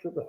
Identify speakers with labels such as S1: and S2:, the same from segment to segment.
S1: sugar.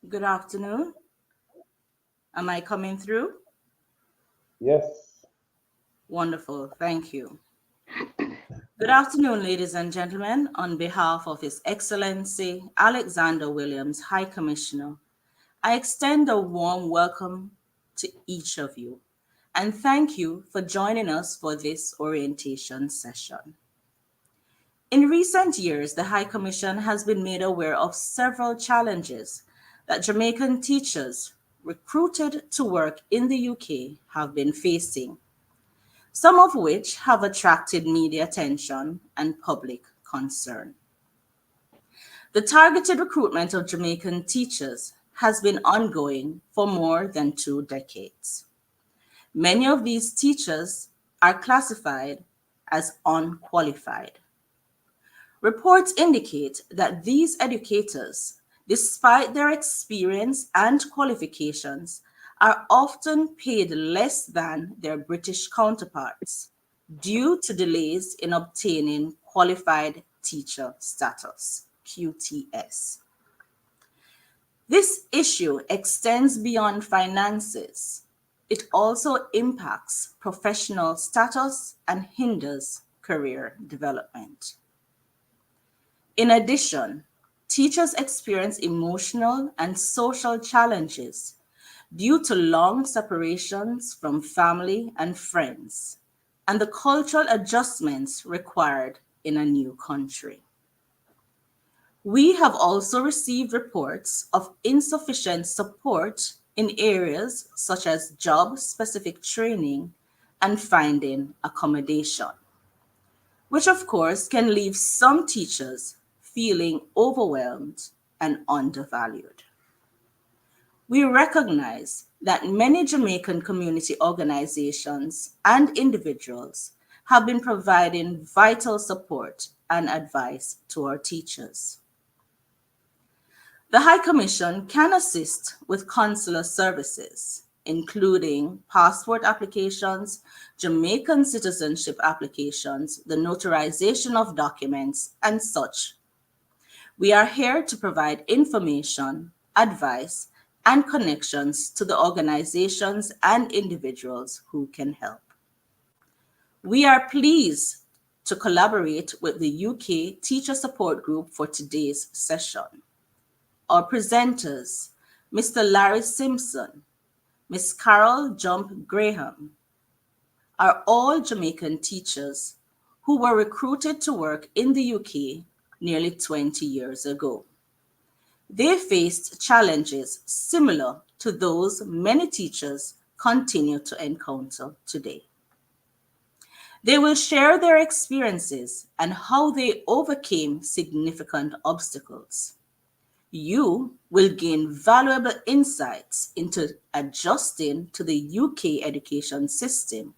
S2: Good afternoon. Am I coming through?
S1: Yes.
S2: Wonderful. Thank you. Good afternoon, ladies and gentlemen. On behalf of His Excellency Alexander Williams, High Commissioner, I extend a warm welcome to each of you and thank you for joining us for this orientation session. In recent years, the High Commission has been made aware of several challenges that Jamaican teachers recruited to work in the UK have been facing, some of which have attracted media attention and public concern. The targeted recruitment of Jamaican teachers has been ongoing for more than 2 decades. Many of these teachers are classified as unqualified. Reports indicate that these educators, despite their experience and qualifications, are often paid less than their British counterparts due to delays in obtaining qualified teacher status, QTS. This issue extends beyond finances. It also impacts professional status and hinders career development. In addition, teachers experience emotional and social challenges due to long separations from family and friends and the cultural adjustments required in a new country. We have also received reports of insufficient support in areas such as job-specific training and finding accommodation, which of course can leave some teachers feeling overwhelmed and undervalued. We recognize that many Jamaican community organizations and individuals have been providing vital support and advice to our teachers. The High Commission can assist with consular services, including passport applications, Jamaican citizenship applications, the notarization of documents, and such. We are here to provide information, advice, and connections to the organizations and individuals who can help. We are pleased to collaborate with the UK Teacher Support Group for today's session. Our presenters, Mr. Larry Simpson, Ms. Carol Jump Graham, are all Jamaican teachers who were recruited to work in the UK nearly 20 years ago. They faced challenges similar to those many teachers continue to encounter today. They will share their experiences and how they overcame significant obstacles. You will gain valuable insights into adjusting to the UK education system,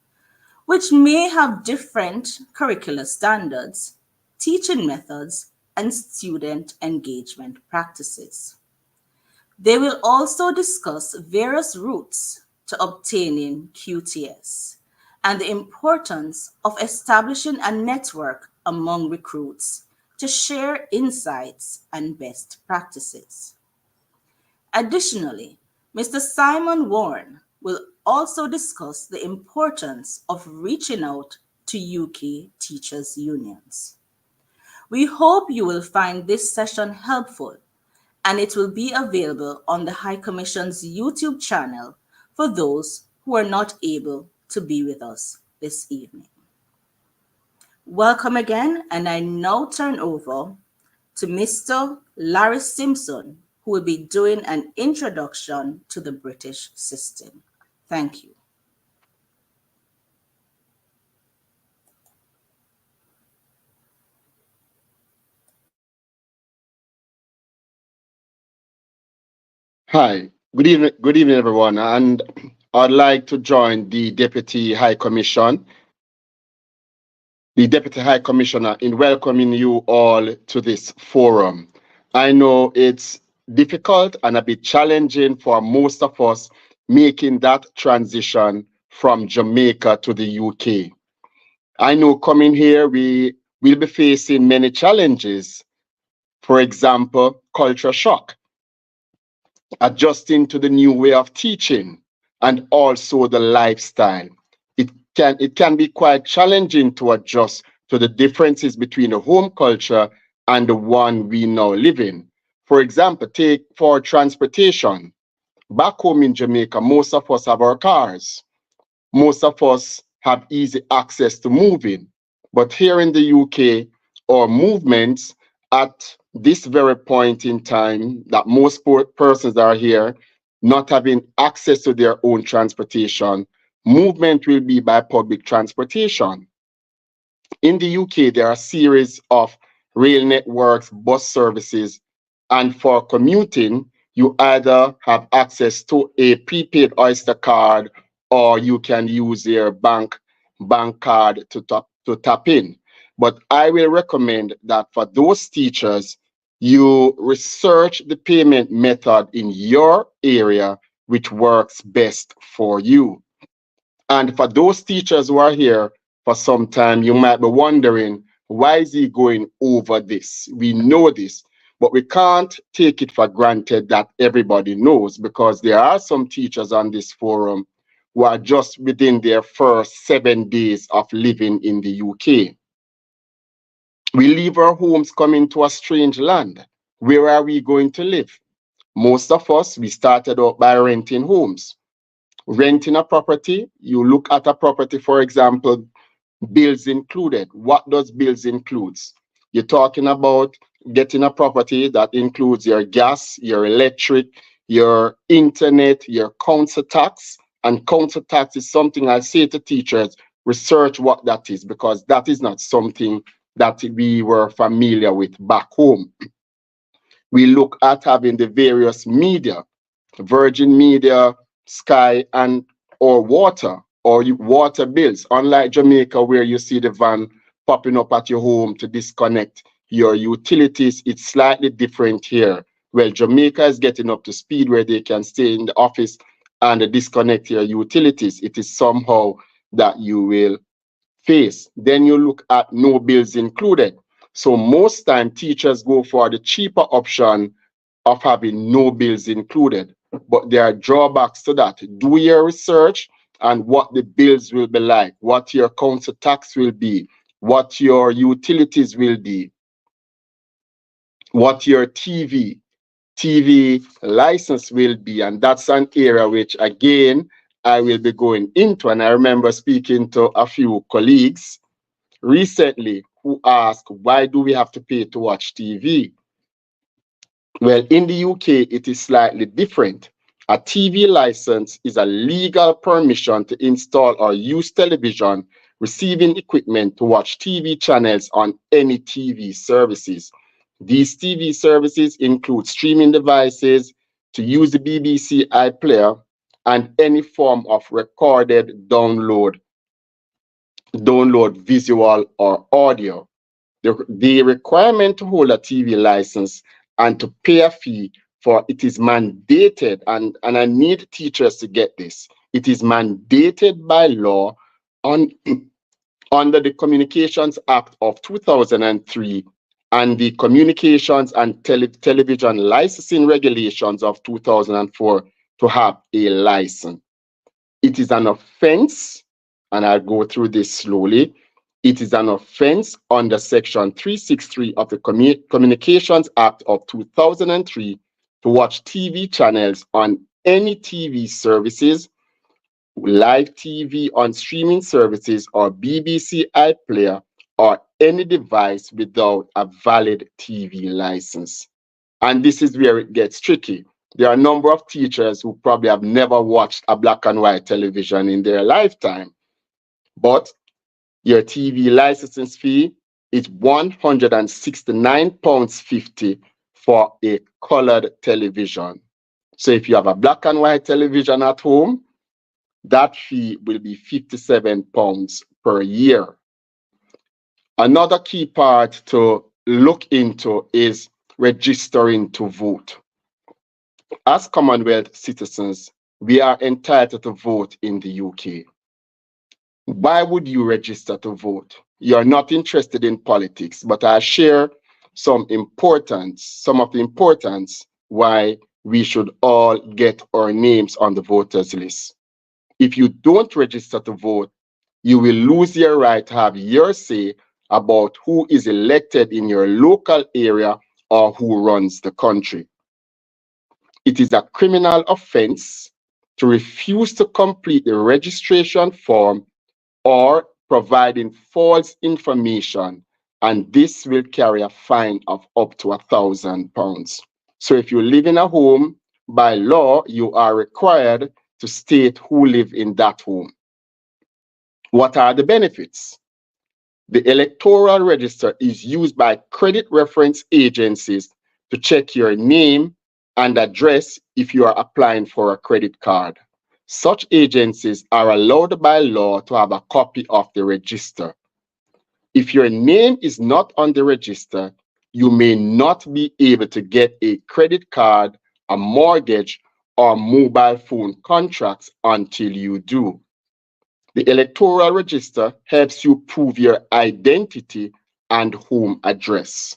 S2: which may have different curricular standards, teaching methods, and student engagement practices. They will also discuss various routes to obtaining QTS and the importance of establishing a network among recruits to share insights and best practices. Additionally, Mr. Simon Warren will also discuss the importance of reaching out to UK teachers' unions. We hope you will find this session helpful, and it will be available on the High Commission's YouTube channel for those who are not able to be with us this evening. Welcome again, and I now turn over to Mr. Larry Simpson, who will be doing an introduction to the British system. Thank you.
S3: Hi, good evening, everyone. And I'd like to join the Deputy High Commissioner, in welcoming you all to this forum. I know it's difficult and a bit challenging for most of us making that transition from Jamaica to the UK. I know coming here, we will be facing many challenges. For example, culture shock, adjusting to the new way of teaching, and also the lifestyle. It can be quite challenging to adjust to the differences between the home culture and the one we now live in. For example, take for transportation. Back home in Jamaica, most of us have our cars. Most of us have easy access to moving. But here in the UK, our movements at this very point in time, that most persons are here not having access to their own transportation, movement will be by public transportation. In the UK, there are a series of rail networks, bus services, and for commuting, you either have access to a prepaid Oyster card or you can use your bank card to tap in. But I will recommend that for those teachers, you research the payment method in your area which works best for you. And for those teachers who are here for some time, you might be wondering, why is he going over this? We know this, but we can't take it for granted that everybody knows, because there are some teachers on this forum who are just within their first 7 days of living in the UK. We leave our homes coming to a strange land. Where are we going to live? Most of us, we started out by renting homes. Renting a property, you look at a property, for example, bills included. What does bills includes? You're talking about getting a property that includes your gas, your electric, your internet, your council tax. And council tax is something I say to teachers, research what that is, because that is not something that we were familiar with back home. We look at having the various media, Virgin Media, Sky, and or water, or water bills. Unlike Jamaica, where you see the van popping up at your home to disconnect your utilities, it's slightly different here. Well, Jamaica is getting up to speed where they can stay in the office and disconnect your utilities. It is somehow that you will face. Then you look at no bills included. So most time teachers go for the cheaper option of having no bills included. But there are drawbacks to that. Do your research and what the bills will be like, what your council tax will be, what your utilities will be, what your TV license will be. And that's an area which, again, I will be going into. And I remember speaking to a few colleagues recently who asked, why do we have to pay to watch TV? Well, in the UK, it is slightly different. A TV license is a legal permission to install or use television receiving equipment to watch TV channels on any TV services. These TV services include streaming devices, to use the BBC iPlayer, and any form of recorded download visual or audio. The requirement to hold a TV license and to pay a fee for it is mandated, and I need teachers to get this. It is mandated by law on under the Communications Act of 2003 and the Communications and Television Licensing Regulations of 2004 to have a license. It is an offense, and I'll go through this slowly. It is an offense under Section 363 of the Communications Act of 2003 to watch TV channels on any TV services, live TV on streaming services, or BBC iPlayer, or any device without a valid TV license. And this is where it gets tricky. There are a number of teachers who probably have never watched a black and white television in their lifetime, but your TV licensing fee is £169.50 for a colored television. So if you have a black and white television at home, that fee will be £57 per year. Another key part to look into is registering to vote. As Commonwealth citizens, we are entitled to vote in the UK. Why would you register to vote? You're not interested in politics, but I share some of the importance why we should all get our names on the voters list. If you don't register to vote, you will lose your right to have your say about who is elected in your local area or who runs the country. It is a criminal offense to refuse to complete the registration form or providing false information, and this will carry a fine of up to £1,000. So if you live in a home, by law, you are required to state who live in that home. What are the benefits? The electoral register is used by credit reference agencies to check your name and address if you are applying for a credit card. Such agencies are allowed by law to have a copy of the register. If your name is not on the register, you may not be able to get a credit card, a mortgage, or mobile phone contracts until you do. The electoral register helps you prove your identity and home address.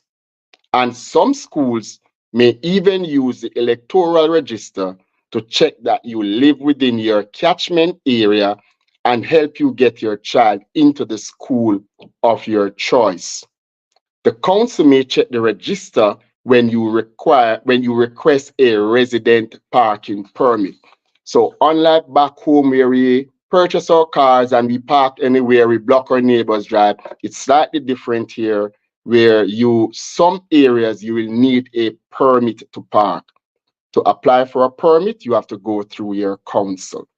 S3: And some schools may even use the electoral register to check that you live within your catchment area and help you get your child into the school of your choice. The council may check the register when you request a resident parking permit. So unlike back home where we purchase our cars and we park anywhere, we block our neighbor's drive, it's slightly different here where some areas you will need a permit to park. To apply for a permit, you have to go through your council.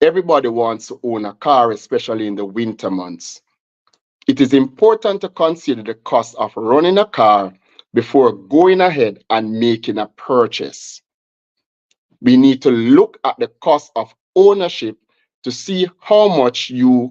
S3: Everybody wants to own a car, especially in the winter months. It is important to consider the cost of running a car before going ahead and making a purchase. We need to look at the cost of ownership to see how much you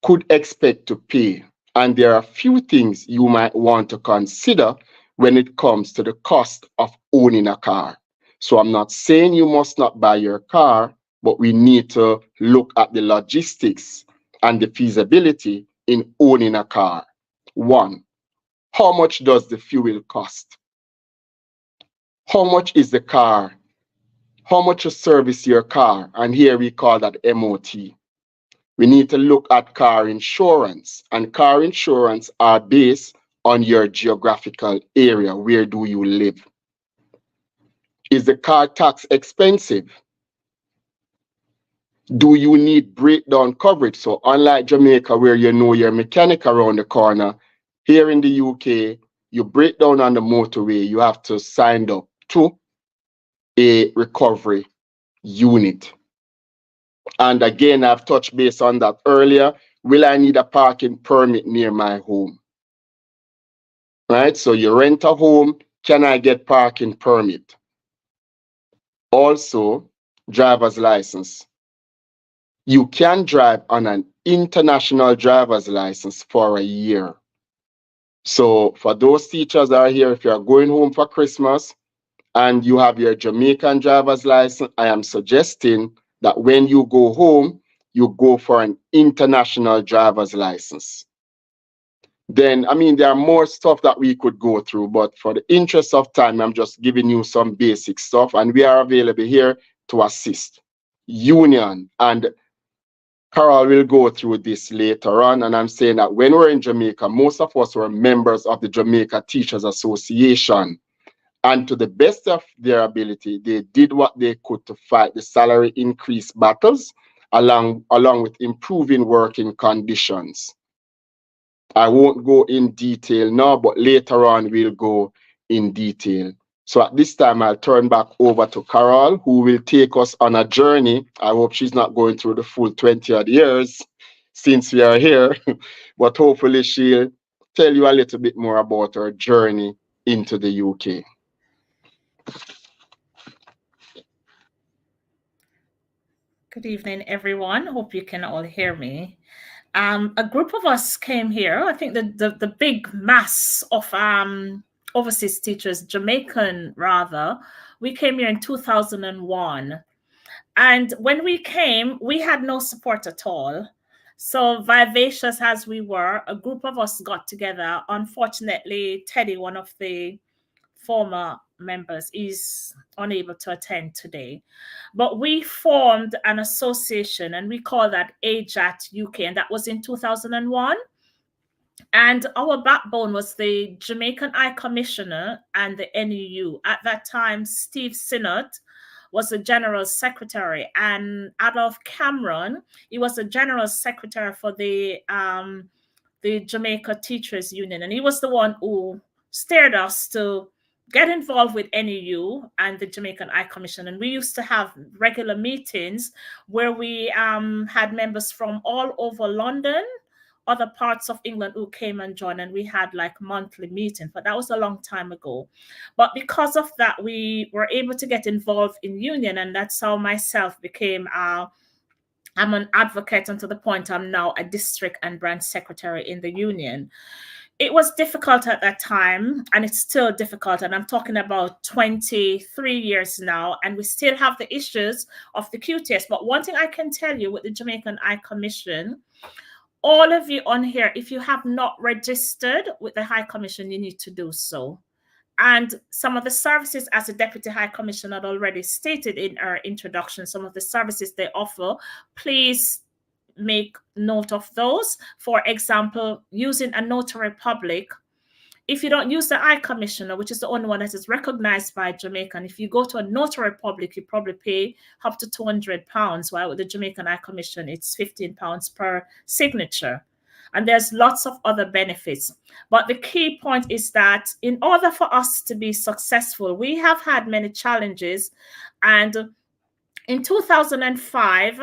S3: could expect to pay. And there are a few things you might want to consider when it comes to the cost of owning a car. So I'm not saying you must not buy your car, but we need to look at the logistics and the feasibility in owning a car. One, how much does the fuel cost? How much is the car? How much to service your car? And here we call that MOT. We need to look at car insurance, and car insurance are based on your geographical area. Where do you live? Is the car tax expensive? Do you need breakdown coverage? So unlike Jamaica, where you know your mechanic around the corner, here in the UK, you break down on the motorway, you have to sign up to a recovery unit. And again, I've touched base on that earlier. Will I need a parking permit near my home? Right? So you rent a home, can I get parking permit? Also, driver's license. You can drive on an international driver's license for a year. So for those teachers that are here, if you're going home for Christmas and you have your Jamaican driver's license, I am suggesting that when you go home, you go for an international driver's license. Then, I mean, there are more stuff that we could go through, but for the interest of time, I'm just giving you some basic stuff, and we are available here to assist. Union, and Carol will go through this later on, and I'm saying that when we're in Jamaica, most of us were members of the Jamaica Teachers Association, and to the best of their ability, they did what they could to fight the salary increase battles, along with improving working conditions. I won't go in detail now, but later on we'll go in detail. So at this time, I'll turn back over to Carol, who will take us on a journey. I hope she's not going through the full 20 odd years since we are here, but hopefully she'll tell you a little bit more about her journey into the UK.
S4: Good evening, everyone. Hope you can all hear me. A group of us came here. I think the big mass of overseas teachers, Jamaican rather, we came here in 2001. And when we came, we had no support at all. So vivacious as we were, a group of us got together. Unfortunately, Teddy, one of the former members, is unable to attend today. But we formed an association and we called that AJAT UK, and that was in 2001. And our backbone was the Jamaican High Commissioner and the NEU. At that time, Steve Sinnott was the General Secretary, and Adolph Cameron, he was the General Secretary for the Jamaica Teachers Union. And he was the one who steered us to get involved with NEU and the Jamaican High Commission. And we used to have regular meetings where we had members from all over London, other parts of England who came and joined, and we had like monthly meetings, but that was a long time ago. But because of that, we were able to get involved in union, and that's how myself became I'm an advocate, and to the point I'm now a district and branch secretary in the union. It was difficult at that time, and it's still difficult, and I'm talking about 23 years now, and we still have the issues of the QTS. But one thing I can tell you with the Jamaican High Commission, all of you on here, if you have not registered with the High Commission, you need to do so. And some of the services, as the Deputy High Commissioner had already stated in our introduction, some of the services they offer, please make note of those. For example, using a notary public. If you don't use the High Commissioner, which is the only one that is recognized by Jamaica, and if you go to a notary public, you probably pay up to £200, while with the Jamaican High Commission, it's £15 per signature. And there's lots of other benefits. But the key point is that in order for us to be successful, we have had many challenges. And in 2005,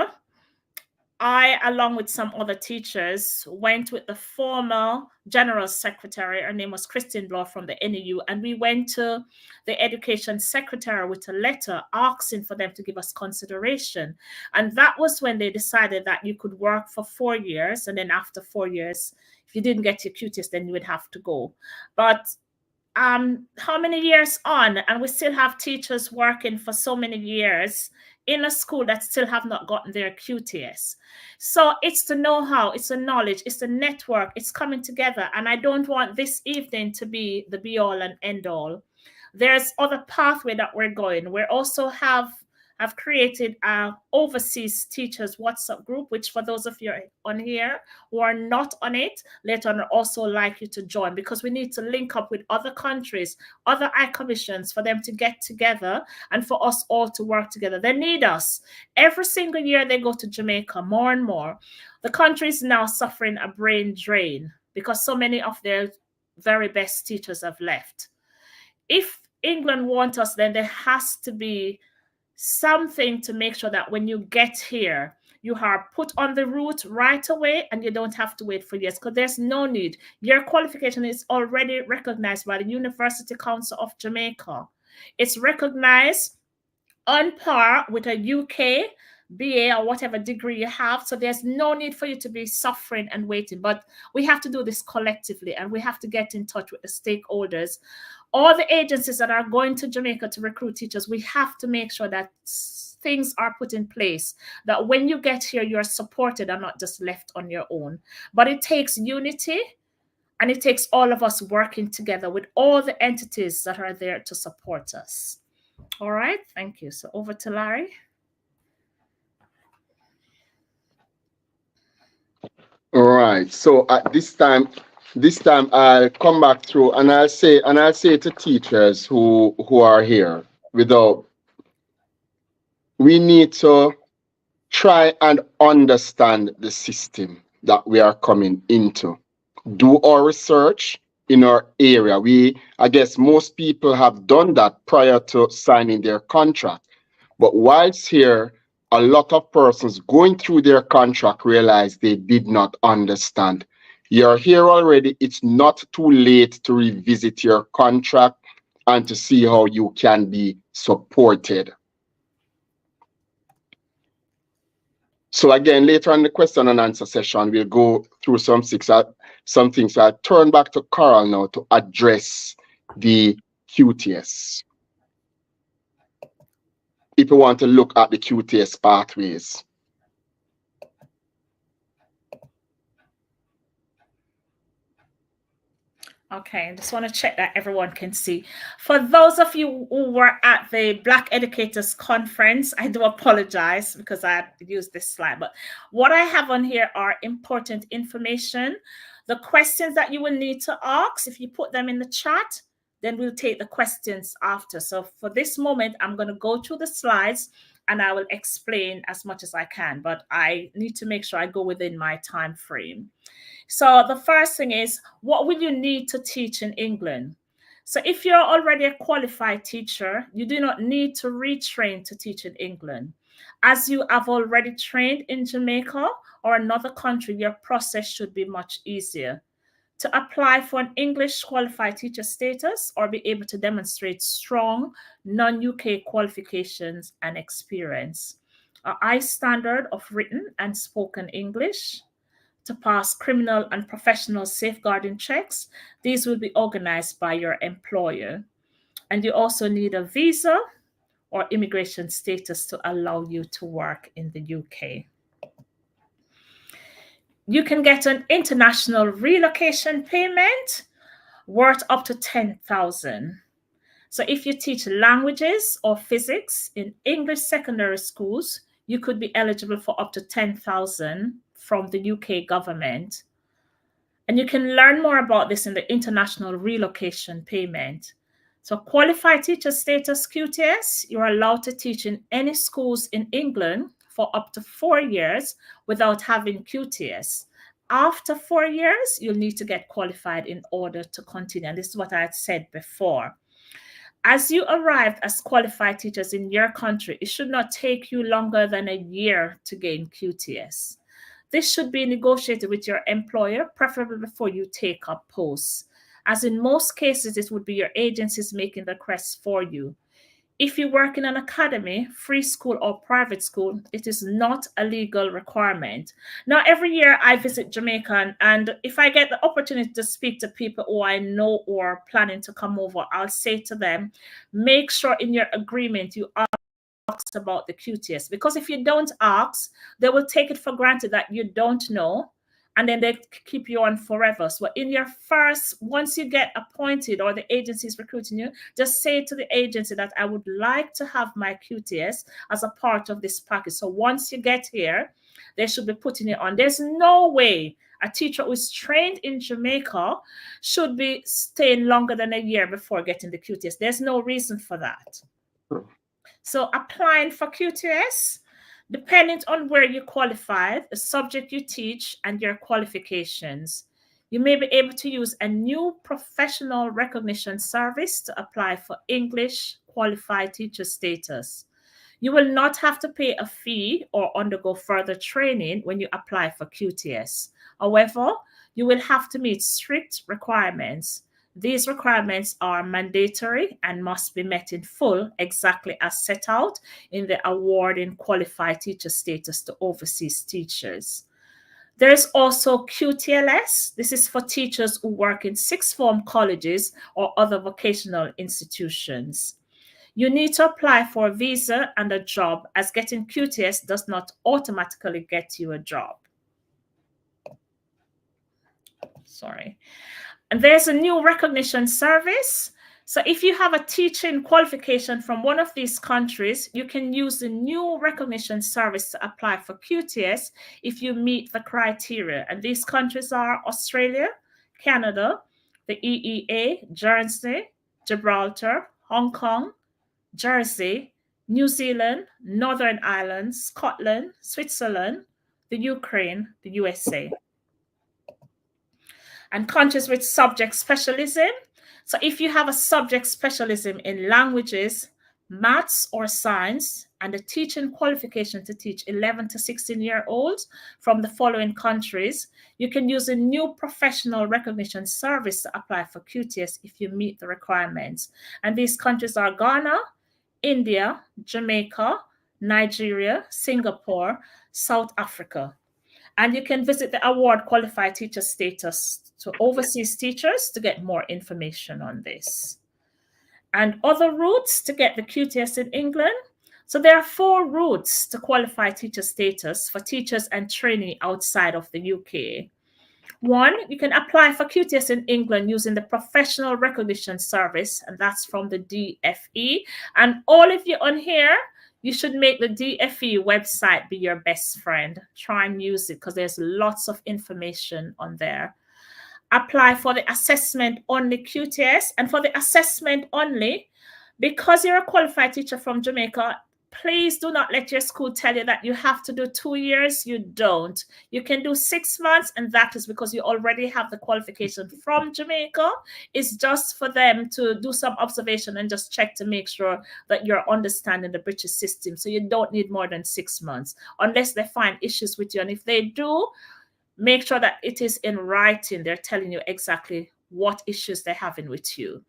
S4: I, along with some other teachers, went with the former General Secretary, her name was Christine Bloor from the NEU, and we went to the Education Secretary with a letter asking for them to give us consideration. And that was when they decided that you could work for 4 years, and then after 4 years, if you didn't get your QTS, then you would have to go. But how many years on, and we still have teachers working for so many years in a school that still have not gotten their QTS. So it's the know-how, it's the knowledge, it's the network, it's coming together. And I don't want this evening to be the be-all and end-all. There's other pathway that we're going. We also have created an overseas teachers WhatsApp group, which for those of you on here who are not on it, later on I'd also like you to join, because we need to link up with other countries, other High Commissions, for them to get together and for us all to work together. They need us. Every single year they go to Jamaica, more and more. The country is now suffering a brain drain because so many of their very best teachers have left. If England wants us, then there has to be something to make sure that when you get here, you are put on the route right away and you don't have to wait for years, because there's no need. Your qualification is already recognized by the University Council of Jamaica. It's recognized on par with a UK BA or whatever degree you have. So there's no need for you to be suffering and waiting. But we have to do this collectively, and we have to get in touch with the stakeholders. All the agencies that are going to Jamaica to recruit teachers, we have to make sure that things are put in place, that when you get here, you're supported and not just left on your own. But it takes unity, and it takes all of us working together with all the entities that are there to support us. All right, thank you. So over to Larry.
S3: All right. So at this time I'll come back through and I'll say to teachers who are here, we need to try and understand the system that we are coming into. Do our research in our area. I guess most people have done that prior to signing their contract. But whilst here, a lot of persons going through their contract realize they did not understand. You're here already. It's not too late to revisit your contract and to see how you can be supported. So again, later on the question and answer session, we'll go through some things. I'll turn back to Carol now to address the QTS. If you want to look at the QTS pathways.
S4: Okay, I just want to check that everyone can see. For those of you who were at the Black Educators Conference, I do apologize because I used this slide, but what I have on here are important information. The questions that you will need to ask, if you put them in the chat, then we'll take the questions after. So for this moment, I'm going to go through the slides and I will explain as much as I can, but I need to make sure I go within my time frame. So the first thing is, what will you need to teach in England? So if you're already a qualified teacher, you do not need to retrain to teach in England. As you have already trained in Jamaica or another country, your process should be much easier. To apply for an English qualified teacher status or be able to demonstrate strong non-UK qualifications and experience. A high standard of written and spoken English. To pass criminal and professional safeguarding checks. These will be organized by your employer. And you also need a visa or immigration status to allow you to work in the UK. You can get an international relocation payment worth up to 10,000. So if you teach languages or physics in English secondary schools, you could be eligible for up to 10,000 from the UK government. And you can learn more about this in the international relocation payment. So qualified teacher status QTS, you're allowed to teach in any schools in England for up to 4 years without having QTS. After 4 years, you'll need to get qualified in order to continue. And this is what I had said before. As you arrived as qualified teachers in your country, it should not take you longer than a year to gain QTS. This should be negotiated with your employer, preferably before you take up posts. As in most cases, it would be your agencies making the request for you. If you work in an academy, free school or private school, it is not a legal requirement. Now, every year I visit Jamaica, and if I get the opportunity to speak to people who I know or are planning to come over, I'll say to them, make sure in your agreement you ask about the QTS, because if you don't ask, they will take it for granted that you don't know, and then they keep you on forever. So in your once you get appointed or the agency is recruiting you, just say to the agency that I would like to have my QTS as a part of this package. So once you get here, they should be putting it on. There's no way a teacher who is trained in Jamaica should be staying longer than a year before getting the QTS. There's no reason for that. So applying for QTS, depending on where you qualified, the subject you teach, and your qualifications. You may be able to use a new professional recognition service to apply for English qualified teacher status. You will not have to pay a fee or undergo further training when you apply for QTS. However, you will have to meet strict requirements. These requirements are mandatory and must be met in full, exactly as set out in the awarding qualified teacher status to overseas teachers. There is also QTLS. This is for teachers who work in sixth form colleges or other vocational institutions. You need to apply for a visa and a job, as getting QTS does not automatically get you a job. Sorry. And there's a new recognition service. So if you have a teaching qualification from one of these countries, you can use the new recognition service to apply for QTS if you meet the criteria. And these countries are Australia, Canada, the EEA, Jersey, Gibraltar, Hong Kong, Jersey, New Zealand, Northern Ireland, Scotland, Switzerland, the Ukraine, the USA. And countries with subject specialism. So if you have a subject specialism in languages, maths, or science, and a teaching qualification to teach 11 to 16-year-olds from the following countries, you can use a new professional recognition service to apply for QTS if you meet the requirements. And these countries are Ghana, India, Jamaica, Nigeria, Singapore, South Africa. And you can visit the award qualified teacher status to overseas teachers to get more information on this. And other routes to get the QTS in England. So there are 4 routes to qualify teacher status for teachers and training outside of the UK. 1, you can apply for QTS in England using the Professional Recognition Service, and that's from the DFE. And all of you on here, you should make the DFE website be your best friend. Try and use it because there's lots of information on there. Apply for the assessment only QTS. And for the assessment only, because you're a qualified teacher from Jamaica, please do not let your school tell you that you have to do 2 years. You don't. You can do 6 months, and that is because you already have the qualification from Jamaica. It's just for them to do some observation and just check to make sure that you're understanding the British system. So you don't need more than 6 months unless they find issues with you. And if they do, make sure that it is in writing. They're telling you exactly what issues they're having with you.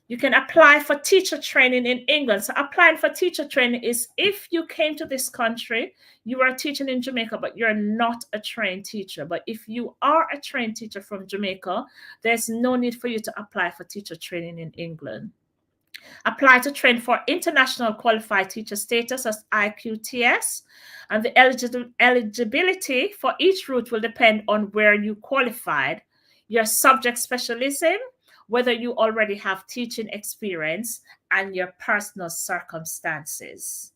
S4: You can apply for teacher training in England. So applying for teacher training is if you came to this country, you are teaching in Jamaica, but you're not a trained teacher. But if you are a trained teacher from Jamaica, there's no need for you to apply for teacher training in England. Apply to train for international qualified teacher status as IQTS. And the eligibility for each route will depend on where you qualified, your subject specialism, whether you already have teaching experience, and your personal circumstances.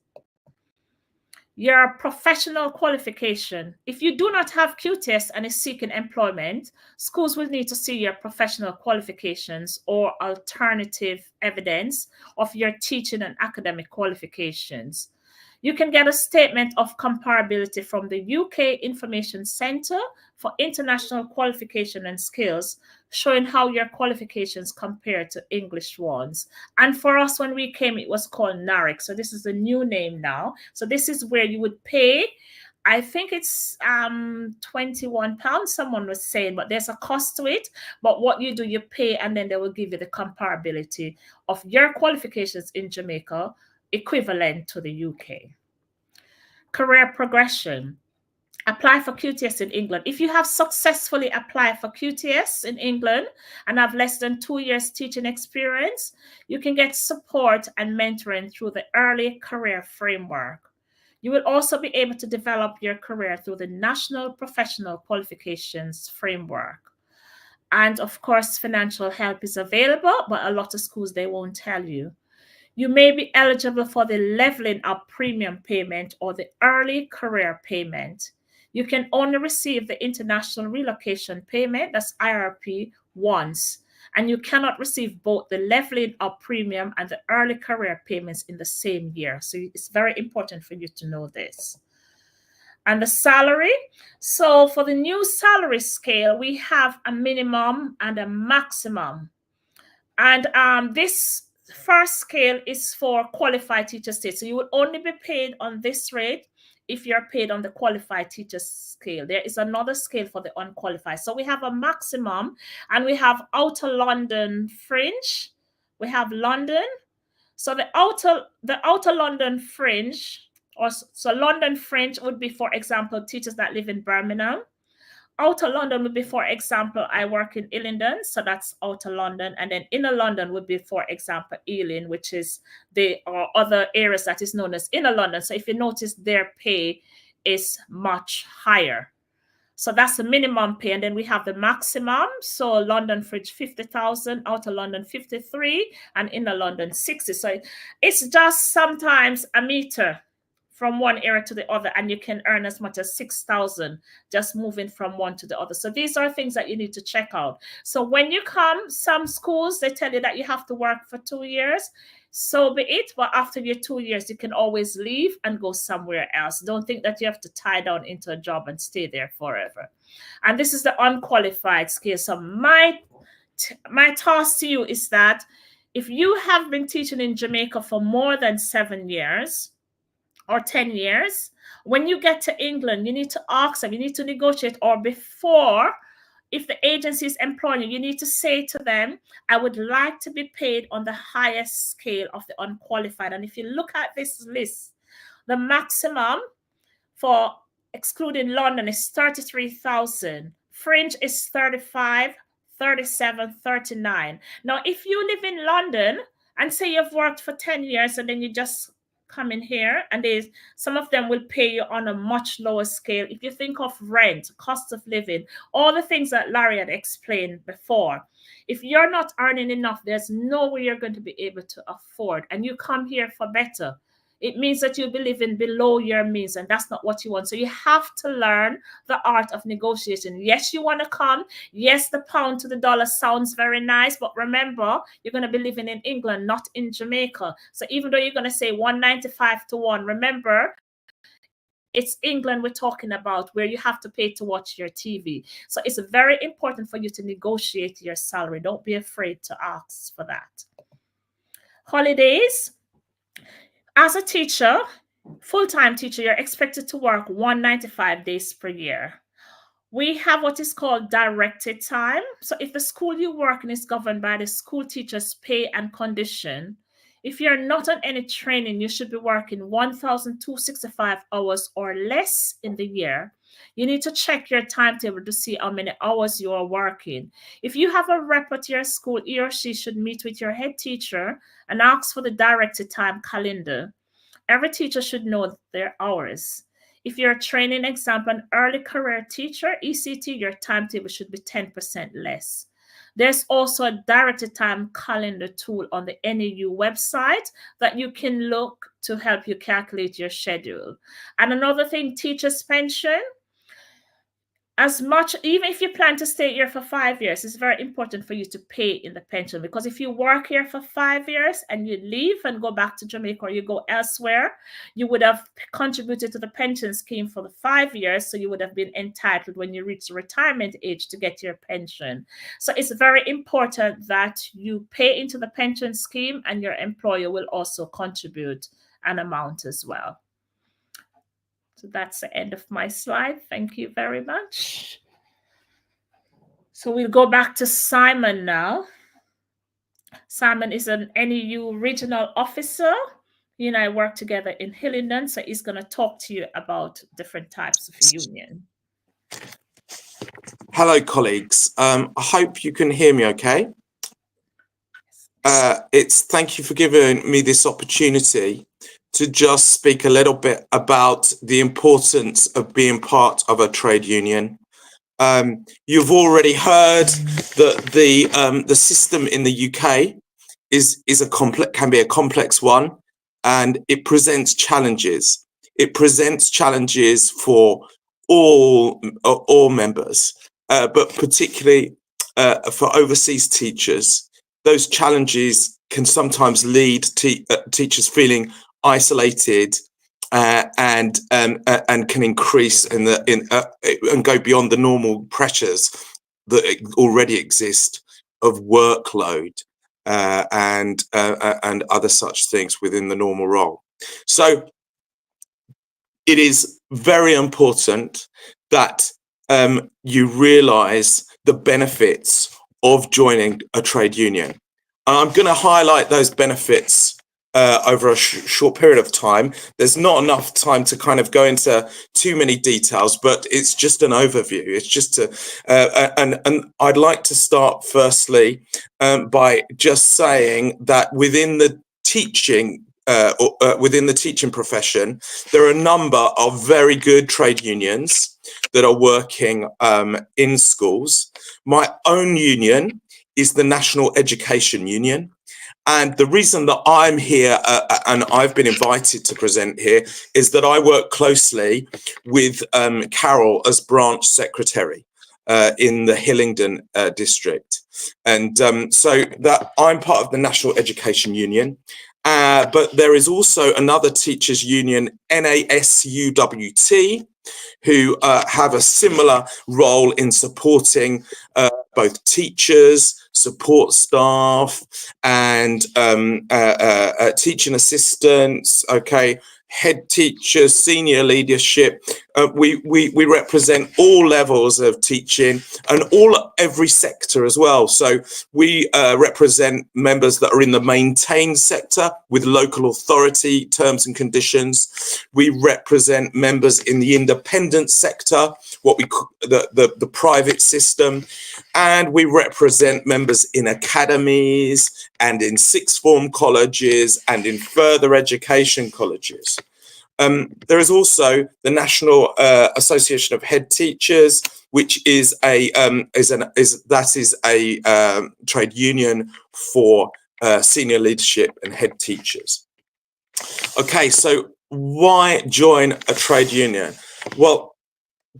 S4: Your professional qualification. If you do not have QTS and is seeking employment, schools will need to see your professional qualifications or alternative evidence of your teaching and academic qualifications. You can get a statement of comparability from the UK Information Centre for International Qualification and Skills, showing how your qualifications compare to English ones. And for us, when we came, it was called NARIC. So this is a new name now. So this is where you would pay. I think it's £21, someone was saying, but there's a cost to it. But what you do, you pay, and then they will give you the comparability of your qualifications in Jamaica equivalent to the UK. Career progression. Apply for QTS in England. If you have successfully applied for QTS in England and have less than 2 years teaching experience, you can get support and mentoring through the Early Career Framework. You will also be able to develop your career through the National Professional Qualifications Framework. And of course, financial help is available, but a lot of schools, they won't tell you. You may be eligible for the leveling up premium payment or the early career payment. You can only receive the international relocation payment, that's IRP, once, and you cannot receive both the leveling up premium and the early career payments in the same year. So it's very important for you to know this. And the salary. So for the new salary scale, we have a minimum and a maximum. And this first scale is for qualified teacher status. So you will only be paid on this rate if you're paid on the qualified teacher scale. There is another scale for the unqualified. So we have a maximum, and we have outer London fringe. We have London. So the outer London fringe, so London fringe would be, for example, teachers that live in Birmingham. Outer London would be, for example, I work in Illingdon, so that's outer London. And then inner London would be, for example, Ealing, which is the other areas that is known as inner London. So if you notice, their pay is much higher. So that's the minimum pay. And then we have the maximum. So London fringe 50,000, outer London 53, and inner London 60. So it's just sometimes a meter from one area to the other, and you can earn as much as 6,000 just moving from one to the other. So these are things that you need to check out. So when you come, some schools, they tell you that you have to work for 2 years. So be it, but after your 2 years, you can always leave and go somewhere else. Don't think that you have to tie down into a job and stay there forever. And this is the unqualified scale. So my task to you is that if you have been teaching in Jamaica for more than 7 years, or 10 years, when you get to England, you need to ask them, you need to negotiate, or before, if the agency is employing you, you need to say to them, I would like to be paid on the highest scale of the unqualified. And if you look at this list, the maximum for excluding London is 33,000. Fringe is 35, 37, 39. Now, if you live in London and say you've worked for 10 years and then you just come in here, and some of them will pay you on a much lower scale. If you think of rent, cost of living, all the things that Larry had explained before, if you're not earning enough, there's no way you're going to be able to afford, and you come here for better, it means that you'll be living below your means, and that's not what you want. So you have to learn the art of negotiating. Yes, you want to come. Yes, the pound to the dollar sounds very nice, but remember, you're going to be living in England, not in Jamaica. So even though you're going to say 195 to 1, remember, it's England we're talking about, where you have to pay to watch your TV. So it's very important for you to negotiate your salary. Don't be afraid to ask for that. Holidays. As a teacher, full-time teacher, you're expected to work 195 days per year. We have what is called directed time. So if the school you work in is governed by the school teacher's pay and condition, if you're not on any training, you should be working 1,265 hours or less in the year. You need to check your timetable to see how many hours you are working. If you have a rep at your school, he or she should meet with your head teacher and ask for the directed time calendar. Every teacher should know their hours. If you're a training example, an early career teacher, ECT, your timetable should be 10% less. There's also a directed time calendar tool on the NAU website that you can look to help you calculate your schedule. And another thing, teacher's pension. As much, even if you plan to stay here for 5 years, it's very important for you to pay in the pension, because if you work here for 5 years and you leave and go back to Jamaica or you go elsewhere, you would have contributed to the pension scheme for the 5 years. So you would have been entitled when you reach the retirement age to get your pension. So it's very important that you pay into the pension scheme, and your employer will also contribute an amount as well. So that's the end of my slide. Thank you very much. So we'll go back to Simon now. Simon is an NEU regional officer. He and I work together in Hillingdon, so he's going to talk to you about different types of union.
S5: Hello, colleagues. I hope you can hear me okay. Thank you for giving me this opportunity to just speak a little bit about the importance of being part of a trade union. You've already heard that the system in the UK can be a complex one, and it presents challenges. It presents challenges for all members, but particularly for overseas teachers. Those challenges can sometimes lead to teachers feeling isolated and can increase and go beyond the normal pressures that already exist of workload and other such things within the normal role. So it is very important that you realize the benefits of joining a trade union. And I'm going to highlight those benefits over a short period of time. There's not enough time to kind of go into too many details, but it's just an overview. It's just to, and I'd like to start firstly by just saying that within the teaching profession, there are a number of very good trade unions that are working in schools. My own union is the National Education Union. And the reason that I'm here and I've been invited to present here is that I work closely with Carol as branch secretary in the Hillingdon district. And so that I'm part of the National Education Union. But there is also another teachers union, NASUWT, who have a similar role in supporting both teachers, support staff, and teaching assistants, okay, head teachers, senior leadership. We represent all levels of teaching and every sector as well. So we represent members that are in the maintained sector with local authority terms and conditions. We represent members in the independent sector, what we call the private system, and we represent members in academies and in sixth form colleges and in further education colleges. There is also the National Association of Head Teachers, which is a trade union for senior leadership and head teachers. Okay, so why join a trade union? Well,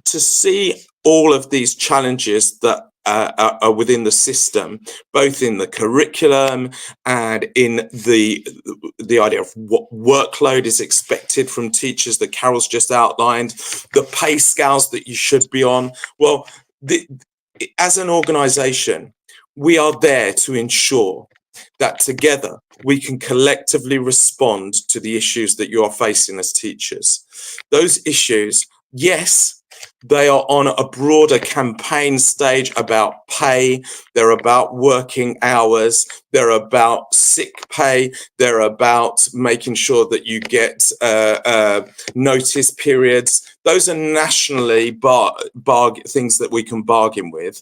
S5: to see all of these challenges that are within the system, both in the curriculum and in the idea of what workload is expected from teachers that Carol's just outlined, the pay scales that you should be on. Well, as an organisation, we are there to ensure that together we can collectively respond to the issues that you are facing as teachers. Those issues, yes, they are on a broader campaign stage about pay. They're about working hours. They're about sick pay. They're about making sure that you get notice periods. Those are nationally things that we can bargain with.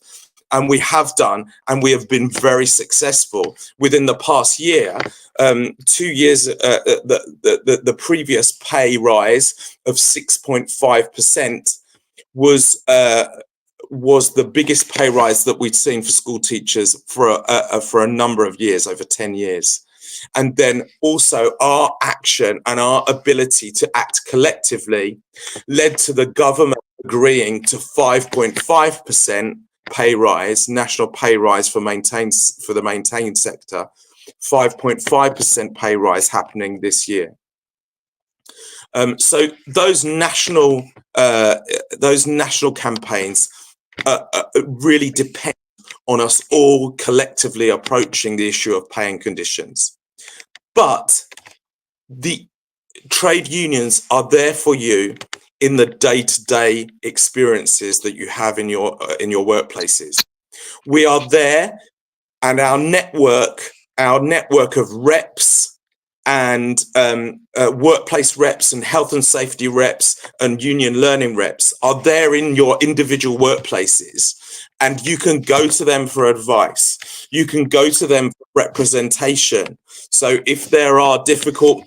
S5: And we have done, and we have been very successful. Within the past year, 2 years, the previous pay rise of 6.5% was the biggest pay rise that we'd seen for school teachers for a number of years, over 10 years. And then also our action and our ability to act collectively led to the government agreeing to 5.5% pay rise, national pay rise for the maintained sector, 5.5% pay rise happening this year. So those national campaigns really depend on us all collectively approaching the issue of pay and conditions. But the trade unions are there for you in the day-to-day experiences that you have in your workplaces. We are there, and our network of reps and workplace reps and health and safety reps and union learning reps are there in your individual workplaces, and you can go to them for advice. You can go to them for representation. So if there are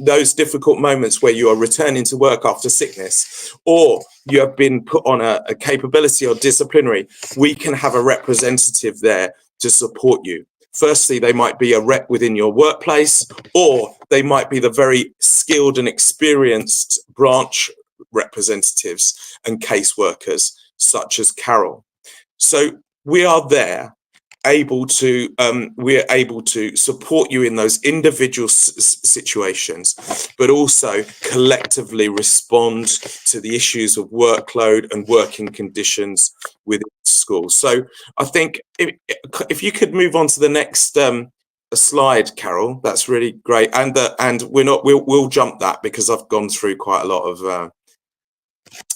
S5: those difficult moments where you are returning to work after sickness, or you have been put on a capability or disciplinary, we can have a representative there to support you. Firstly, they might be a rep within your workplace, or they might be the very skilled and experienced branch representatives and caseworkers, such as Carol. So we are there, we're able to support you in those individual situations, but also collectively respond to the issues of workload and working conditions within schools. So I think if you could move on to the next slide, Carol, that's really great. And we'll jump that because I've gone through quite a lot of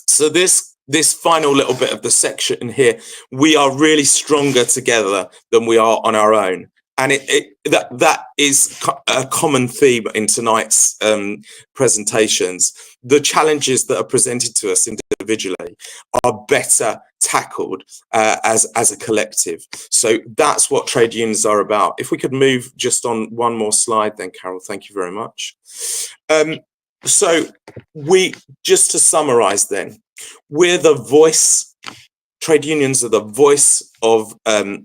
S5: So this final little bit of the section here, we are really stronger together than we are on our own. And that is a common theme in tonight's presentations. The challenges that are presented to us individually are better tackled as a collective. So that's what trade unions are about. If we could move just on one more slide then, Carol, thank you very much. So just to summarize then, we're the voice, trade unions are the voice of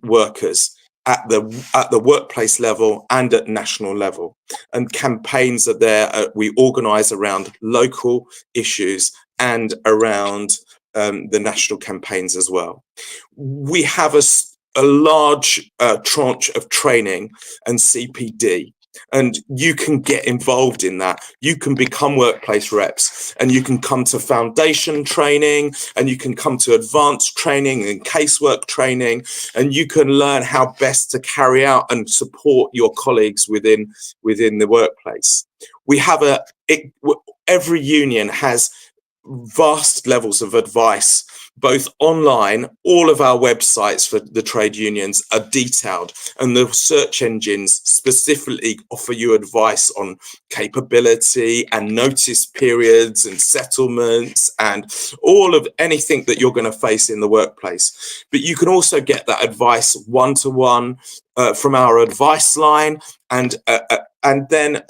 S5: workers at the workplace level and at national level. And campaigns are there. We organize around local issues and around the national campaigns as well. We have a large tranche of training and CPD. And you can get involved in that. You can become workplace reps, and you can come to foundation training, and you can come to advanced training and casework training, and you can learn how best to carry out and support your colleagues within the workplace. We have every union has vast levels of advice, both online. All of our websites for the trade unions are detailed, and the search engines specifically offer you advice on capability and notice periods and settlements and all of anything that you're going to face in the workplace. But you can also get that advice one-to-one from our advice line. And then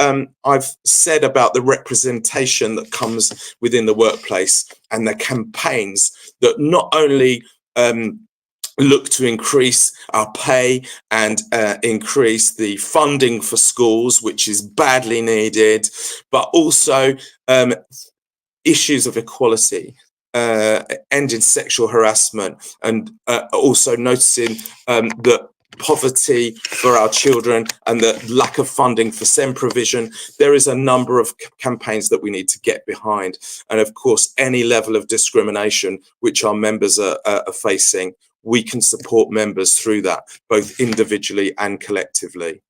S5: I've said about the representation that comes within the workplace and the campaigns that not only look to increase our pay and increase the funding for schools, which is badly needed, but also issues of equality, ending sexual harassment, and also noticing that poverty for our children and the lack of funding for SEND provision. There is a number of campaigns that we need to get behind. And of course, any level of discrimination which our members are facing, we can support members through that, both individually and collectively.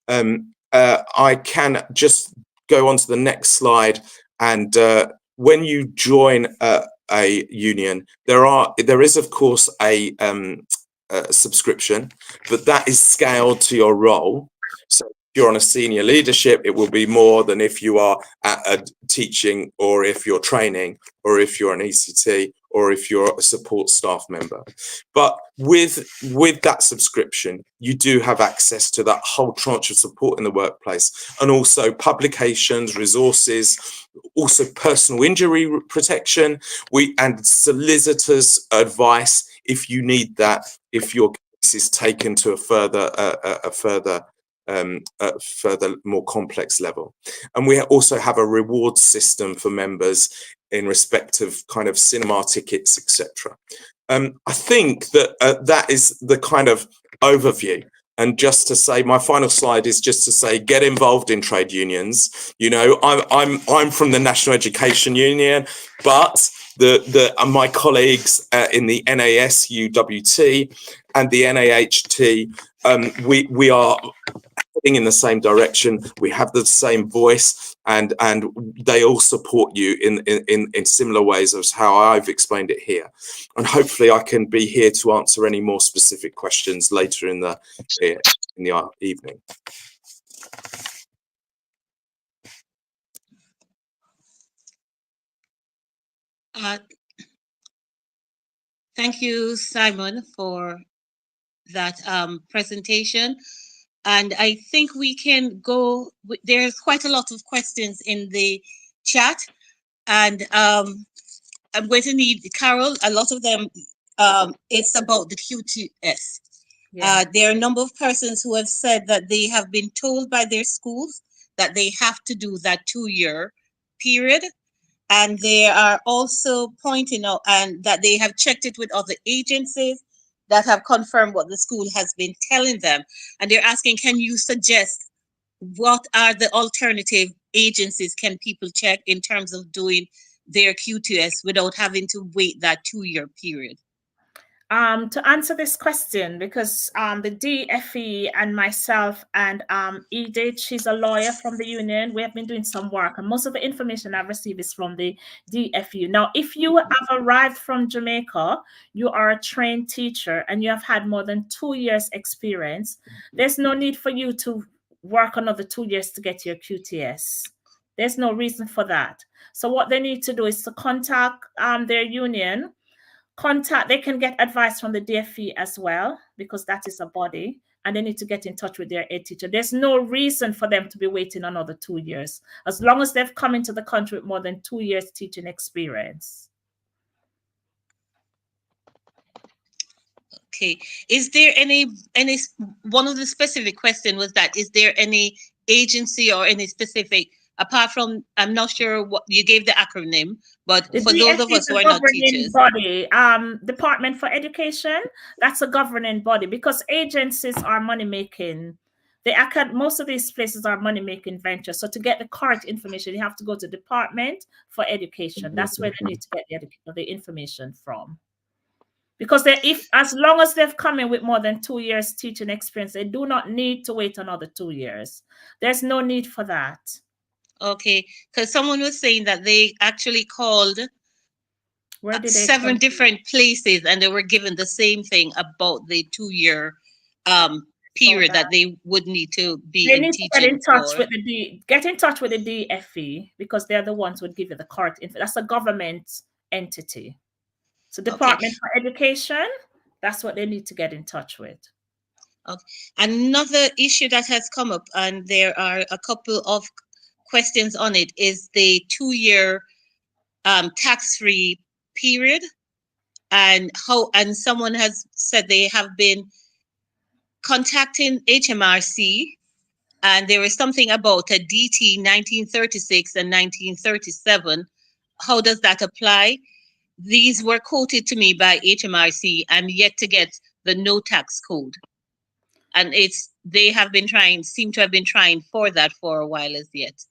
S5: I can just go on to the next slide. And when you join a union, there is of course a subscription, but that is scaled to your role. So if you're on a senior leadership, it will be more than if you are at a teaching, or if you're training, or if you're an ECT, or if you're a support staff member. But with that subscription, you do have access to that whole tranche of support in the workplace, and also publications, resources, also personal injury protection, and solicitors' advice if you need that, if your case is taken to a further more complex level. And we also have a reward system for members in respect of kind of cinema tickets, etc. I think that that is the kind of overview. And just to say, my final slide is just to say, get involved in trade unions. You know, I'm from the National Education Union, but my colleagues in the NASUWT and the NAHT, we are heading in the same direction. We have the same voice, and they all support you in similar ways as how I've explained it here. And hopefully I can be here to answer any more specific questions later in the evening.
S6: Thank you, Simon, for that presentation. And I think we can go, there's quite a lot of questions in the chat. And I'm going to need, Carol, a lot of them, it's about the QTS. Yeah. There are a number of persons who have said that they have been told by their schools that they have to do that 2-year period. And they are also pointing out and that they have checked it with other agencies that have confirmed what the school has been telling them. And they're asking, can you suggest what are the alternative agencies can people check in terms of doing their QTS without having to wait that 2-year period?
S4: To answer this question, because the DFE and myself and Edith, she's a lawyer from the union, we have been doing some work, and most of the information I've received is from the DFU. Now, if you have arrived from Jamaica, you are a trained teacher and you have had more than 2 years experience, there's no need for you to work another 2 years to get your QTS. There's no reason for that. So what they need to do is to contact their union. They can get advice from the DFE as well, because that is a body, and they need to get in touch with their ed teacher. There's no reason for them to be waiting another 2 years, as long as they've come into the country with more than 2 years teaching experience.
S6: Okay. Is there any one of the specific question was that, is there any agency or any specific, apart from, I'm not sure what you gave the acronym, but
S4: The
S6: for those of
S4: DFE
S6: us
S4: is
S6: who
S4: a
S6: are not
S4: governing
S6: teachers?
S4: body. Department for Education, that's a governing body, because agencies are money making. Most of these places are money making ventures. So to get the correct information, you have to go to Department for Education. That's where they need to get the information from. Because as long as they've come in with more than 2 years teaching experience, they do not need to wait another 2 years. There's no need for that.
S6: Okay, because someone was saying that they actually called
S4: Where did they
S6: 7 different places and they were given the same thing about the 2-year period that they would need to be in teaching.
S4: Get in touch with the DFE, because they're the ones who would give you the correct info. That's a government entity. So Department for Education, that's what they need to get in touch with.
S6: Okay. Another issue that has come up, and there are a couple of questions on it, is the 2-year tax-free period, and someone has said they have been contacting HMRC, and there is something about a DT 1936 and 1937. How does that apply? These were quoted to me by HMRC. I'm yet to get the no tax code. And seem to have been trying for that for a while as yet.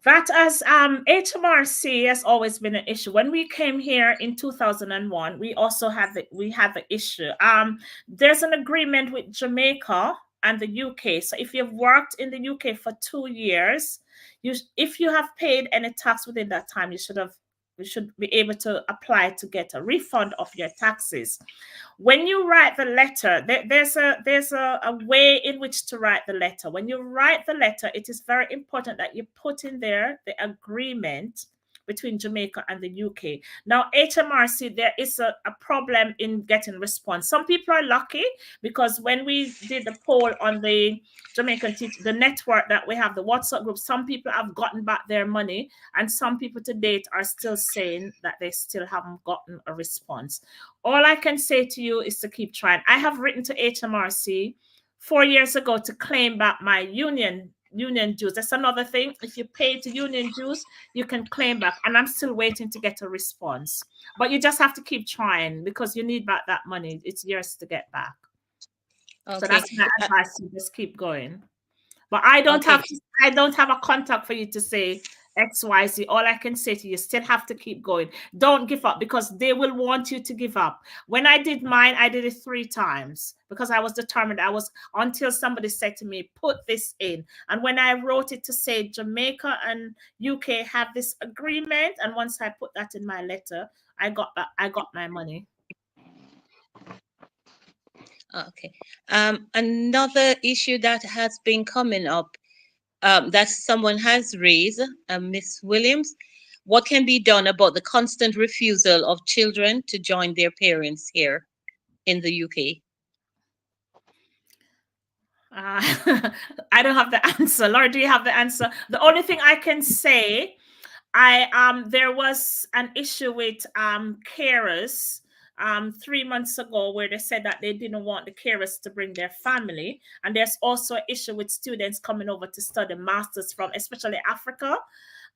S4: That as HMRC has always been an issue. When we came here in 2001, we also had the issue. There's an agreement with Jamaica and the UK. So if you've worked in the UK for 2 years, if you have paid any tax within that time, you should be able to apply to get a refund of your taxes. When you write the letter, there's a way in which to write the letter. When you write the letter, it is very important that you put in there the agreement between Jamaica and the UK. Now, HMRC, there is a problem in getting response. Some people are lucky, because when we did the poll on the Jamaican the network that we have, the WhatsApp group, some people have gotten back their money, and some people to date are still saying that they still haven't gotten a response. All I can say to you is to keep trying. I have written to HMRC 4 years ago to claim back my union dues. That's another thing. If you pay to union dues, you can claim back. And I'm still waiting to get a response. But you just have to keep trying, because you need back that money. It's yours to get back. Okay. So that's my advice. You just keep going. But I don't have a contact for you to say XYZ. All I can say to you, still have to keep going. Don't give up, because they will want you to give up. When I did mine, I did it 3 times, because I was determined. Until somebody said to me, put this in. And when I wrote it to say Jamaica and UK have this agreement, and once I put that in my letter, I got my money.
S6: Okay. Another issue that has been coming up, that someone has raised, Miss Williams, what can be done about the constant refusal of children to join their parents here in the UK?
S4: I don't have the answer. Laura, do you have the answer? The only thing I can say, there was an issue with carers 3 months ago, where they said that they didn't want the carers to bring their family. And there's also an issue with students coming over to study masters from especially Africa.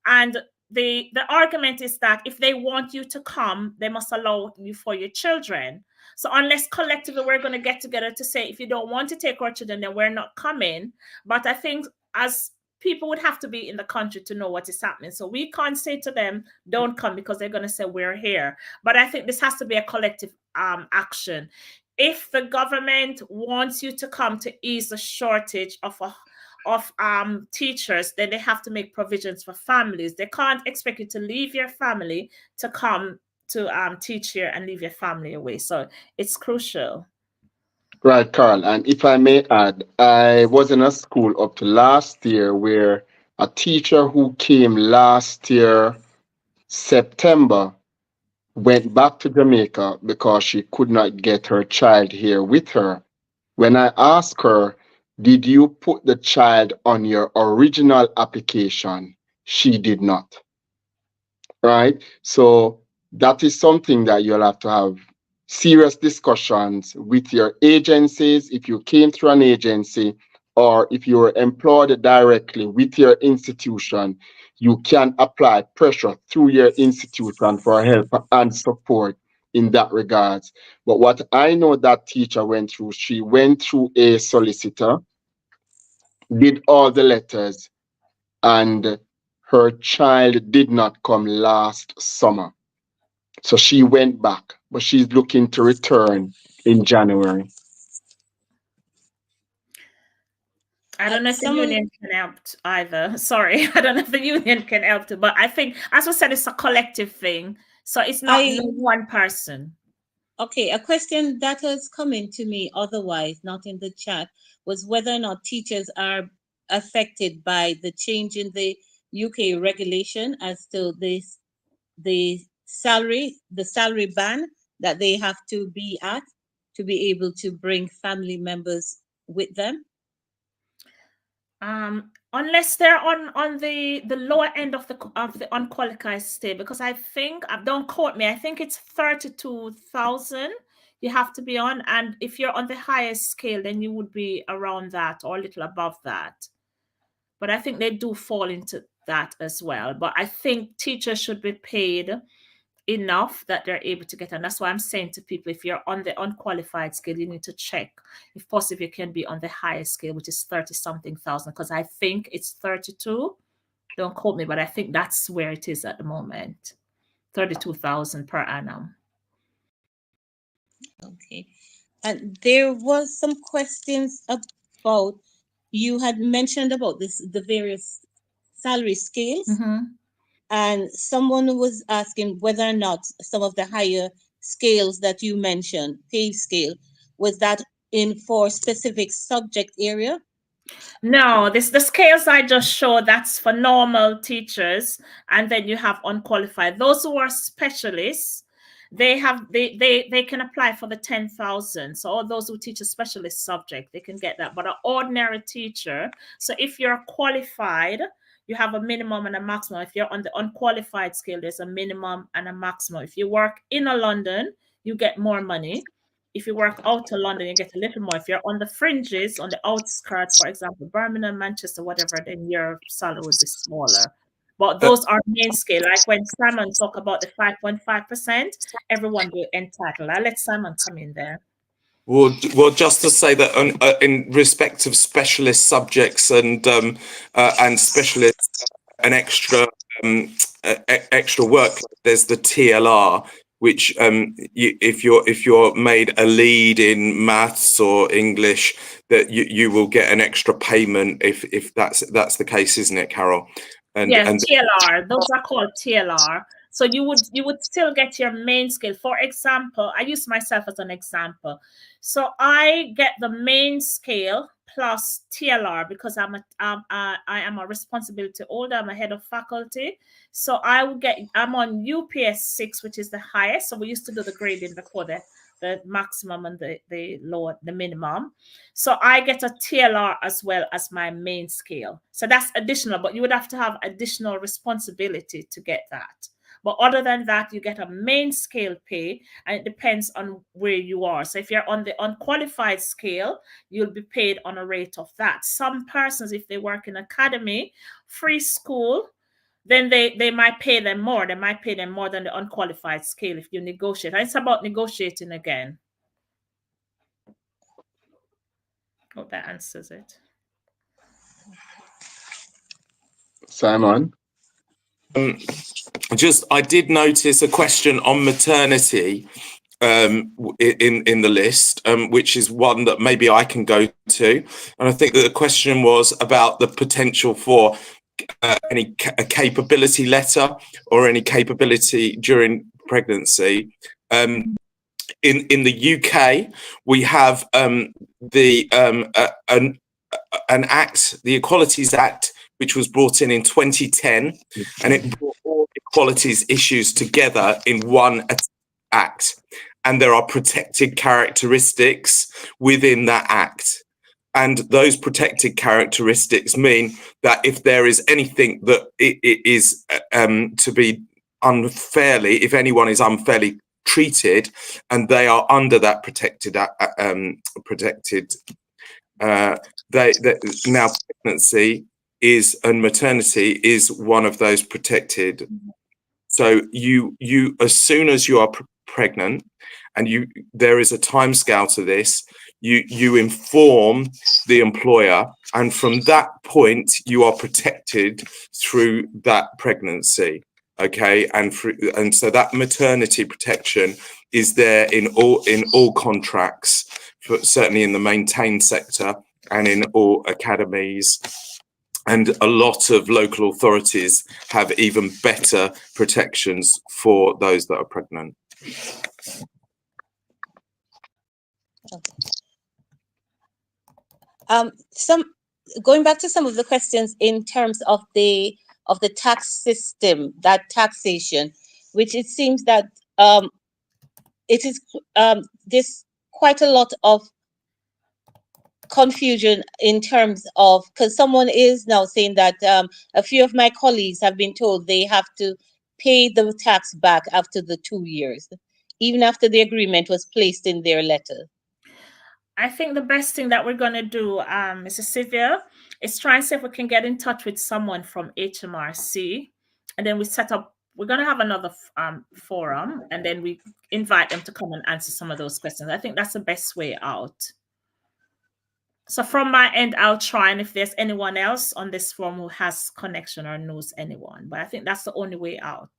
S4: And the argument is that if they want you to come, they must allow you for your children. So unless collectively we're going to get together to say, if you don't want to take our children, then we're not coming. But I think as people would have to be in the country to know what is happening. So we can't say to them, don't come, because they're going to say we're here. But I think this has to be a collective action. If the government wants you to come to ease the shortage of teachers, then they have to make provisions for families. They can't expect you to leave your family to come to teach here and leave your family away. So it's crucial.
S3: Right, Carl. And if I may add, I was in a school up to last year where a teacher who came last year, September, went back to Jamaica because she could not get her child here with her. When I asked her, did you put the child on your original application? She did not. Right? So that is something that you'll have to have serious discussions with your agencies if you came through an agency, or if you were employed directly with your institution. You can apply pressure through your institution for help and support in that regards. But what I know that teacher went through, she went through a solicitor, did all the letters, and her child did not come last summer. So she went back, but she's looking to return in January.
S4: I don't know if the union can help either. Sorry, I don't know if the union can help too, but I think, as I said, it's a collective thing. So it's not no one person.
S6: Okay, a question that has come in to me otherwise, not in the chat, was whether or not teachers are affected by the change in the UK regulation as to the salary band that they have to be at to be able to bring family members with them.
S4: Unless they're on the lower end of the unqualified stay, because I think, don't quote me, I think it's 32,000 you have to be on, and if you're on the highest scale, then you would be around that or a little above that. But I think they do fall into that as well. But I think teachers should be paid enough that they're able to get, and that's why I'm saying to people, if you're on the unqualified scale, you need to check if possible you can be on the highest scale, which is 30-something thousand, because I think it's 32. Don't quote me, but I think that's where it is at the moment. 32,000 per annum.
S6: Okay. And there was some questions about, you had mentioned about the various salary scales. And someone was asking whether or not some of the higher scales that you mentioned, pay scale, was that in for specific subject area?
S4: No, the scales I just showed, that's for normal teachers, and then you have unqualified. Those who are specialists, they can apply for the 10,000. So all those who teach a specialist subject, they can get that. But an ordinary teacher, so if you're qualified, you have a minimum and a maximum. If you're on the unqualified scale, there's a minimum and a maximum. If you work in London, you get more money. If you work out of London, you get a little more. If you're on the fringes, on the outskirts, for example, Birmingham, Manchester, whatever, then your salary would be smaller. But those are main scale. Like when Simon talk about the 5.5%, everyone will entitle. I'll let Simon come in there.
S5: Well, just to say that in respect of specialist subjects and specialist and extra work, there's the TLR, which if you're made a lead in maths or English, that you will get an extra payment if that's the case, isn't it, Carol?
S4: Yes, TLR. Those are called TLR. So you would still get your main scale. For example, I use myself as an example. So I get the main scale plus TLR because I am a responsibility holder. I'm a head of faculty. So I'm on UPS 6, which is the highest. So we used to do the grading before the maximum and the lower, the minimum. So I get a TLR as well as my main scale. So that's additional, but you would have to have additional responsibility to get that. But other than that, you get a main scale pay, and it depends on where you are. So if you're on the unqualified scale, you'll be paid on a rate of that. Some persons, if they work in academy, free school, then they might pay them more. They might pay them more than the unqualified scale if you negotiate. And it's about negotiating again. Hope that answers it.
S3: Simon?
S5: I did notice a question on maternity in the list, which is one that maybe I can go to. And I think that the question was about the potential for any a capability letter or any capability during pregnancy. In the UK, we have an act, the Equalities Act, which was brought in 2010, and it brought all equalities issues together in one act. And there are protected characteristics within that act. And those protected characteristics mean that if there is anything that it is to be unfairly, if anyone is unfairly treated and they are under that protected now pregnancy is and maternity is one of those protected. So you as soon as you are pregnant and there is a timescale to this, you inform the employer, and from that point you are protected through that pregnancy. Okay, and so that maternity protection is there in all contracts, certainly in the maintained sector and in all academies. And a lot of local authorities have even better protections for those that are pregnant.
S6: Going back to some of the questions in terms of the tax system, that taxation, which it seems that it is there's quite a lot of confusion in terms of, because someone is now saying that a few of my colleagues have been told they have to pay the tax back after the 2 years, even after the agreement was placed in their letter.
S4: I think the best thing that we're going to do, Mrs. Sylvia, is try and see if we can get in touch with someone from HMRC, and then we're going to have another forum, and then we invite them to come and answer some of those questions. I think that's the best way out. So from my end, I'll try, and if there's anyone else on this forum who has connection or knows anyone, but I think that's the only way out.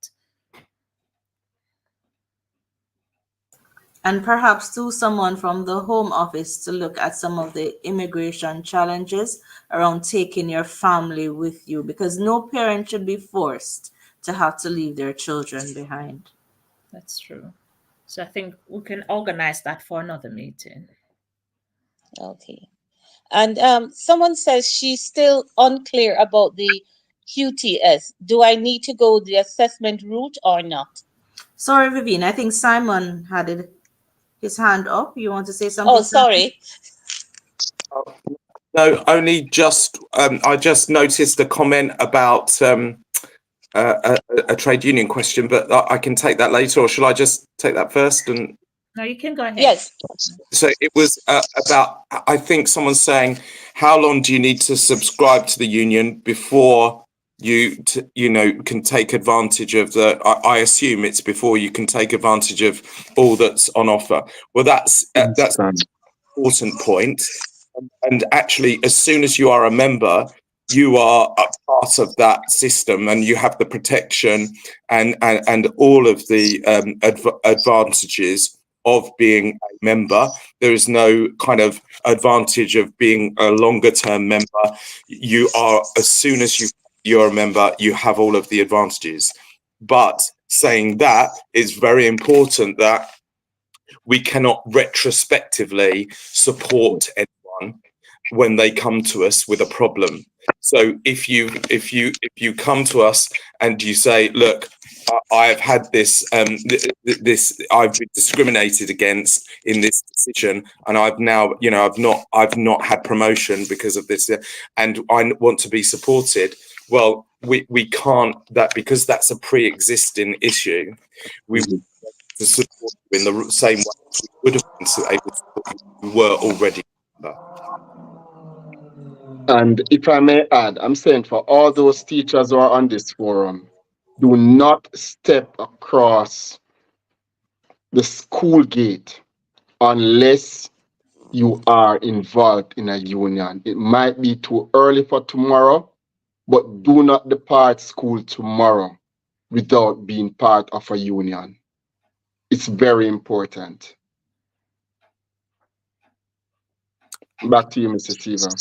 S2: And perhaps to someone from the Home Office to look at some of the immigration challenges around taking your family with you, because no parent should be forced to have to leave their children behind.
S4: That's true. So I think we can organize that for another meeting.
S6: Okay. And someone says she's still unclear about the QTS. Do I need to go the assessment route or not?
S2: Sorry, Vivian, I think Simon had his hand up. You want to say something?
S6: Oh, sorry.
S5: No, only just I just noticed a comment about a trade union question, but I can take that later, or shall I just take that first? And
S4: no, you can go ahead.
S6: Yes.
S5: So it was about, I think someone's saying, how long do you need to subscribe to the union before you can take advantage of I assume it's before you can take advantage of all that's on offer. Well, that's an important point. And actually, as soon as you are a member, you are a part of that system, and you have the protection and all of the advantages of being a member. There is no kind of advantage of being a longer term member. You are, as soon as you're a member, you have all of the advantages. But saying that, it's very important that we cannot retrospectively support anyone when they come to us with a problem. So if you come to us and you say, look, I've had this I've been discriminated against in this decision, and I've now I've not had promotion because of this, and I want to be supported. Well, we can't, that because that's a pre-existing issue. We to support you in the same way we would have been able to support you if we were already a member.
S3: And if I may add, I'm saying for all those teachers who are on this forum, do not step across the school gate unless you are involved in a union. It might be too early for tomorrow, but do not depart school tomorrow without being part of a union. It's very important. Back to you, Mr. Steven.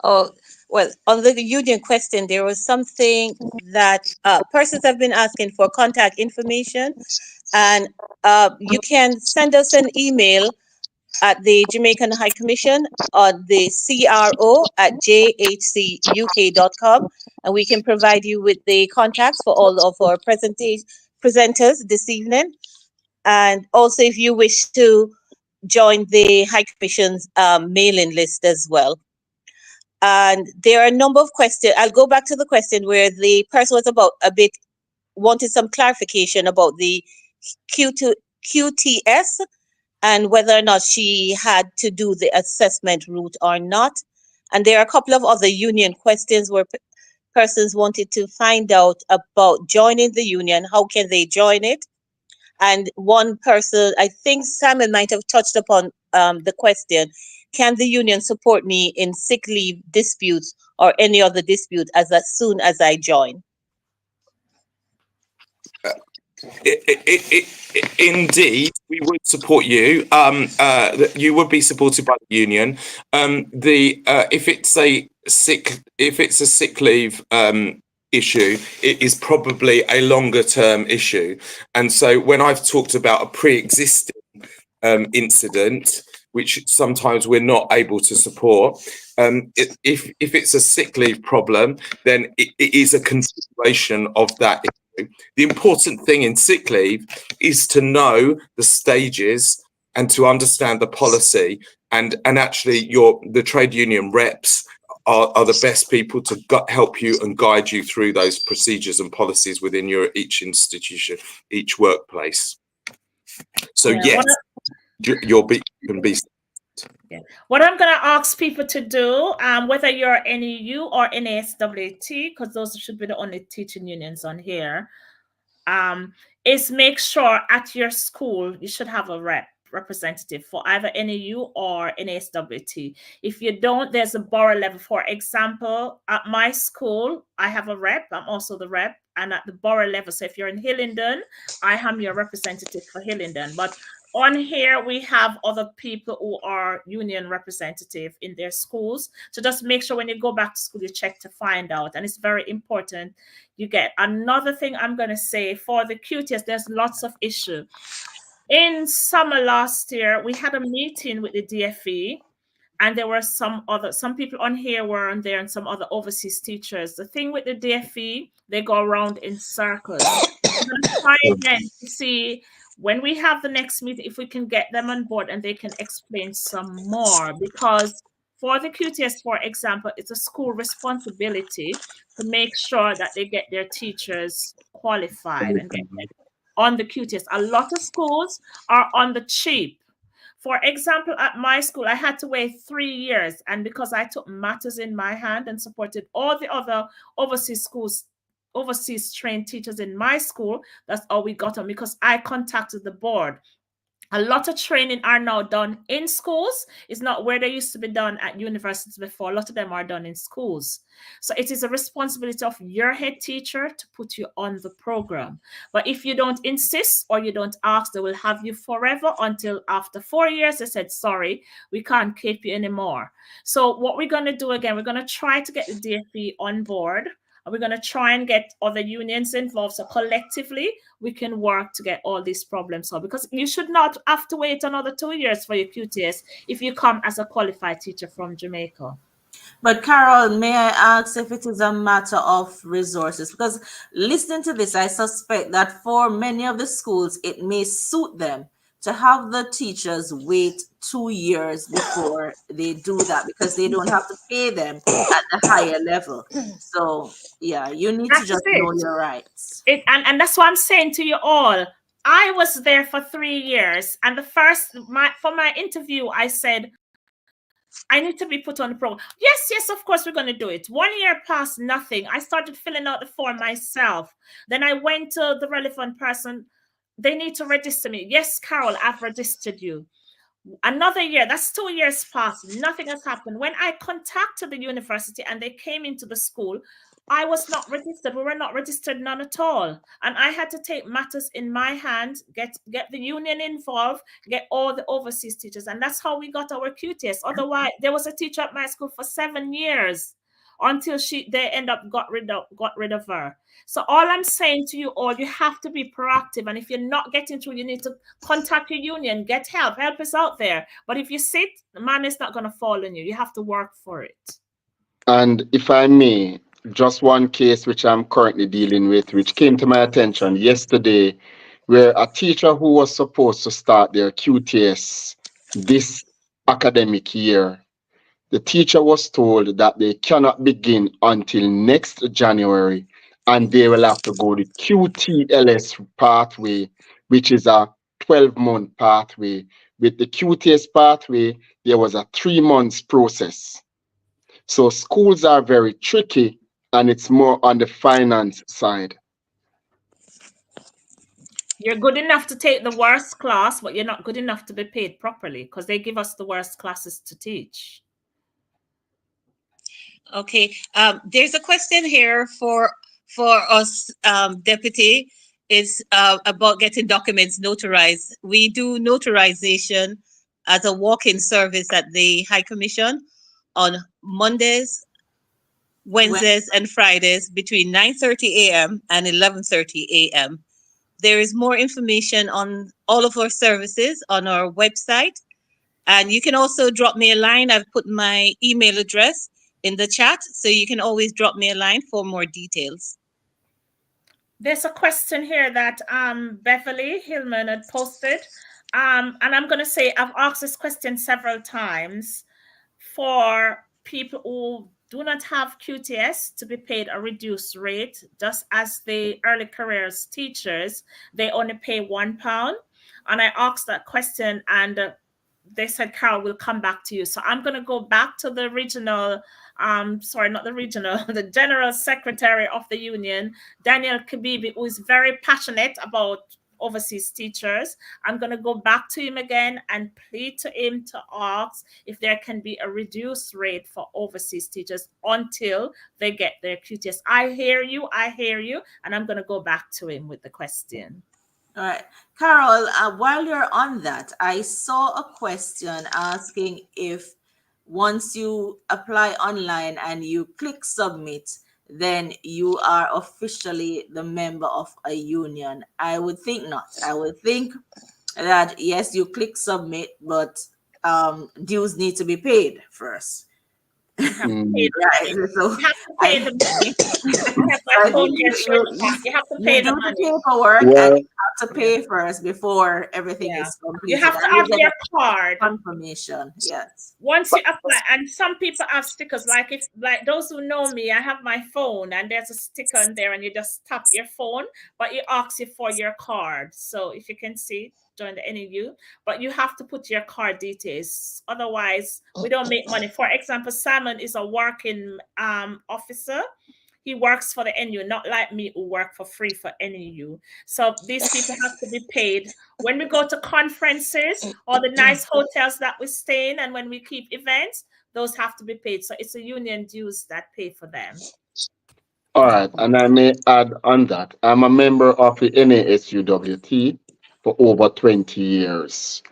S6: Oh, well, on the union question, there was something that persons have been asking for contact information, and you can send us an email at the Jamaican High Commission on the CRO@jhcuk.com, and we can provide you with the contacts for all of our presenters this evening. And also, if you wish to join the High Commission's mailing list as well. And there are a number of questions. I'll go back to the question where the person was about a bit wanted some clarification about the QTS and whether or not she had to do the assessment route or not. And there are a couple of other union questions where persons wanted to find out about joining the union. How can they join it? And one person, I think Simon might have touched upon the question, can the union support me in sick leave disputes or any other dispute as soon as I join?
S5: Indeed, we would support you. You would be supported by the union. If it's a sick leave issue, it is probably a longer term issue. And so when I've talked about a pre-existing incident, which sometimes we're not able to support, if it's a sick leave problem, then it is a consideration of that issue. The important thing in sick leave is to know the stages and to understand the policy, and actually the trade union reps are the best people to help you and guide you through those procedures and policies within each institution, each workplace. So
S4: Yeah,
S5: you can be.
S4: Yeah. What I'm going to ask people to do, whether you're NEU or NASWT, because those should be the only teaching unions on here, is make sure at your school you should have a representative for either NEU or NASWT. If you don't, there's a borough level. For example, at my school, I have a rep. I'm also the rep. And at the borough level, so if you're in Hillingdon, I am your representative for Hillingdon. But on here, we have other people who are union representative in their schools. So just make sure when you go back to school, you check to find out. And it's very important you get. Another thing I'm going to say for the QTS, there's lots of issues. In summer last year, we had a meeting with the DFE, and there were some people on here were on there and some other overseas teachers. The thing with the DFE, they go around in circles. I'm going to try again to see when we have the next meeting, if we can get them on board and they can explain some more, because for the QTS, for example, it's a school responsibility to make sure that they get their teachers qualified and get them on the QTS. A lot of schools are on the cheap. For example, at my school, I had to wait 3 years. And because I took matters in my hand and supported all the other overseas trained teachers in my school, that's how we got them, because I contacted the board. A lot of training are now done in schools. It's not where they used to be done at universities before. A lot of them are done in schools. So it is a responsibility of your head teacher to put you on the program. But if you don't insist or you don't ask, they will have you forever until after 4 years. They said, sorry, we can't keep you anymore. So what we're going to do again, we're going to try to get the DFE on board. And we're going to try and get other unions involved. So collectively, we can work to get all these problems solved. Because you should not have to wait another 2 years for your QTS if you come as a qualified teacher from Jamaica.
S2: But Carol, may I ask if it is a matter of resources? Because listening to this, I suspect that for many of the schools, it may suit them to have the teachers wait 2 years before they do that, because they don't have to pay them at the higher level. So yeah, you need to just know your rights.
S4: And that's what I'm saying to you all. I was there for 3 years, and for my interview, I said, I need to be put on the program. Yes, of course, we're going to do it. 1 year passed, nothing. I started filling out the form myself. Then I went to the relevant person. They need to register me. Yes, Carol, I've registered you. Another year, that's 2 years past, nothing has happened. When I contacted the university and they came into the school, I was not registered. We were not registered, none at all. And I had to take matters in my hands, get the union involved, get all the overseas teachers. And that's how we got our QTS. Otherwise, there was a teacher at my school for 7 years until they end up got rid of her. So all I'm saying to you all, you have to be proactive. And if you're not getting through, you need to contact your union, get help. Help is out there. But if you sit, the man is not going to fall on you. You have to work for it.
S3: And if I may, just one case which I'm currently dealing with, which came to my attention yesterday, where a teacher who was supposed to start their QTS this academic year, the teacher was told that they cannot begin until next January, and they will have to go the QTLS pathway, which is a 12-month pathway. With the QTS pathway, there was a 3 months process. So schools are very tricky, and it's more on the finance side.
S4: You're good enough to take the worst class, but you're not good enough to be paid properly because they give us the worst classes to teach.
S6: Okay, there's a question here for us, Deputy, is about getting documents notarized. We do notarization as a walk-in service at the High Commission on Mondays, Wednesdays, and Fridays between 9:30 a.m. and 11:30 a.m. There is more information on all of our services on our website. And you can also drop me a line. I've put my email address in the chat, so you can always drop me a line for more details.
S4: There's a question here that Beverly Hillman had posted. And I'm going to say I've asked this question several times for people who do not have QTS to be paid a reduced rate, just as the early careers teachers, they only pay £1. And I asked that question and they said, Carol, we'll come back to you. So I'm going to go back to the regional, sorry, not the regional, the general secretary of the union, Daniel Kabibi, who is very passionate about overseas teachers. I'm going to go back to him again and plead to him to ask if there can be a reduced rate for overseas teachers until they get their QTS. I hear you, and I'm going to go back to him with the question.
S2: All right. Carol, while you're on that, I saw a question asking if once you apply online and you click submit, then you are officially the member of a union. I would think not. I would think that, yes, you click submit, but dues need to be paid first.
S4: You have to pay the money. You have to pay the money.
S2: Paperwork and you have to pay first before everything is completed.
S4: You have to have your card
S2: confirmation. Yes.
S4: Once you apply, and some people have stickers. Like those who know me, I have my phone and there's a sticker on there, and you just tap your phone, but it asks you for your card. So if you can see, join the NEU, but you have to put your card details. Otherwise, we don't make money. For example, Simon is a working officer. He works for the NU, not like me who work for free for NEU. So these people have to be paid. When we go to conferences or the nice hotels that we stay in, and when we keep events, those have to be paid. So it's a union dues that pay for them.
S3: All right, and I may add on that. I'm a member of the NASUWT for over 20 years.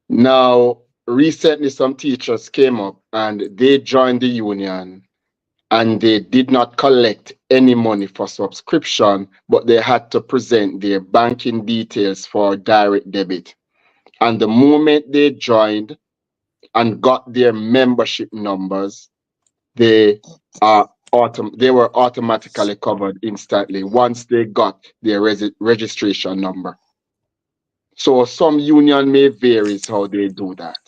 S3: Now, recently some teachers came up and they joined the union and they did not collect any money for subscription, but they had to present their banking details for direct debit. And the moment they joined and got their membership numbers, they were automatically covered instantly once they got their registration number. So some union may vary how they do that.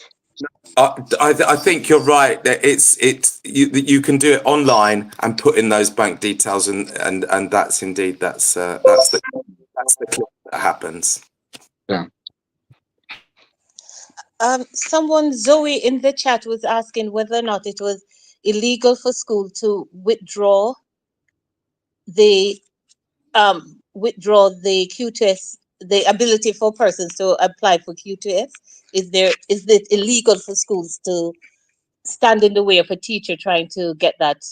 S5: I think you're right. That you can do it online and put in those bank details, and that's indeed that's the clip that happens.
S3: Yeah.
S6: Someone, Zoe, in the chat was asking whether or not it was illegal for school to withdraw the QTS the ability for persons to apply for QTS? Is it illegal for schools to stand in the way of a teacher trying to get that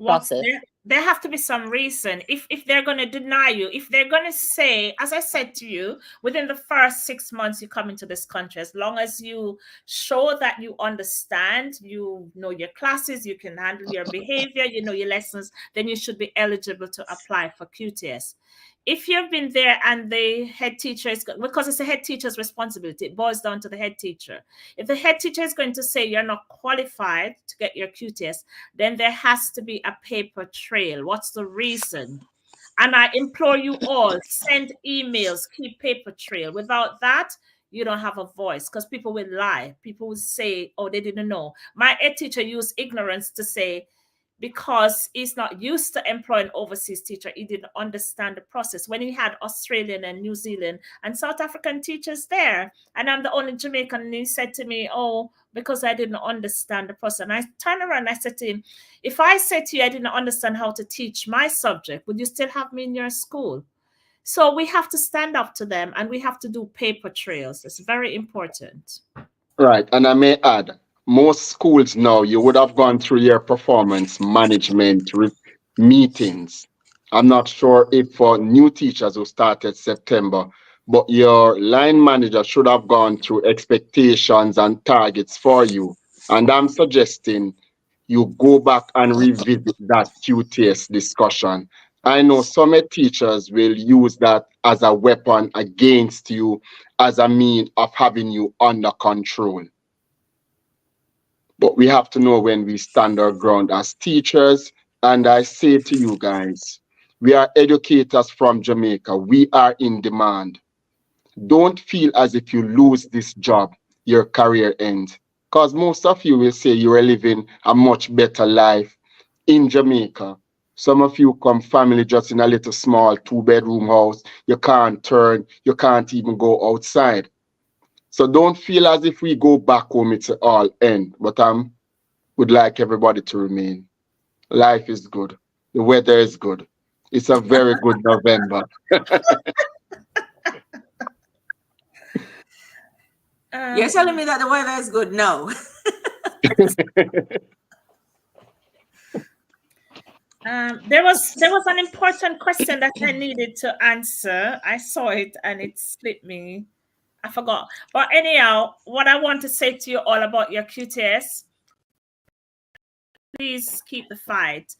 S6: process?
S4: There have to be some reason. If they're going to deny you, if they're going to say, as I said to you, within the first 6 months you come into this country, as long as you show that you understand, you know your classes, you can handle your behavior, you know your lessons, then you should be eligible to apply for QTS. If you've been there and the head teacher is, because it's a head teacher's responsibility, it boils down to the head teacher. If the head teacher is going to say you're not qualified to get your QTS, then there has to be a paper trail. What's the reason? And I implore you all, send emails, keep paper trail. Without that, you don't have a voice, because people will lie. People will say, oh, they didn't know. My head teacher used ignorance to say, because he's not used to employing overseas teacher, he didn't understand the process. When he had Australian and New Zealand and South African teachers there, and I'm the only Jamaican, and he said to me, oh, because I didn't understand the process. And I turned around and I said to him, if I said to you I didn't understand how to teach my subject, would you still have me in your school? So we have to stand up to them, and we have to do paper trails. It's very important.
S3: Right. And I may add, most schools now, you would have gone through your performance management meetings. I'm not sure if for new teachers who started September, but your line manager should have gone through expectations and targets for you. And I'm suggesting you go back and revisit that QTS discussion. I know some teachers will use that as a weapon against you, as a mean of having you under control. But we have to know when we stand our ground as teachers. And I say to you guys, we are educators from Jamaica. We are in demand. Don't feel as if you lose this job, your career ends. Because most of you will say you are living a much better life in Jamaica. Some of you come family just in a little small 2-bedroom house. You can't turn, you can't even go outside. So don't feel as if we go back home, it's all end. But I would like everybody to remain. Life is good. The weather is good. It's a very good November.
S2: You're telling me that the weather is good? No.
S4: There was an important question that I needed to answer. I saw it and it slipped me. I forgot. But anyhow, what I want to say to you all about your QTS, please keep the fight.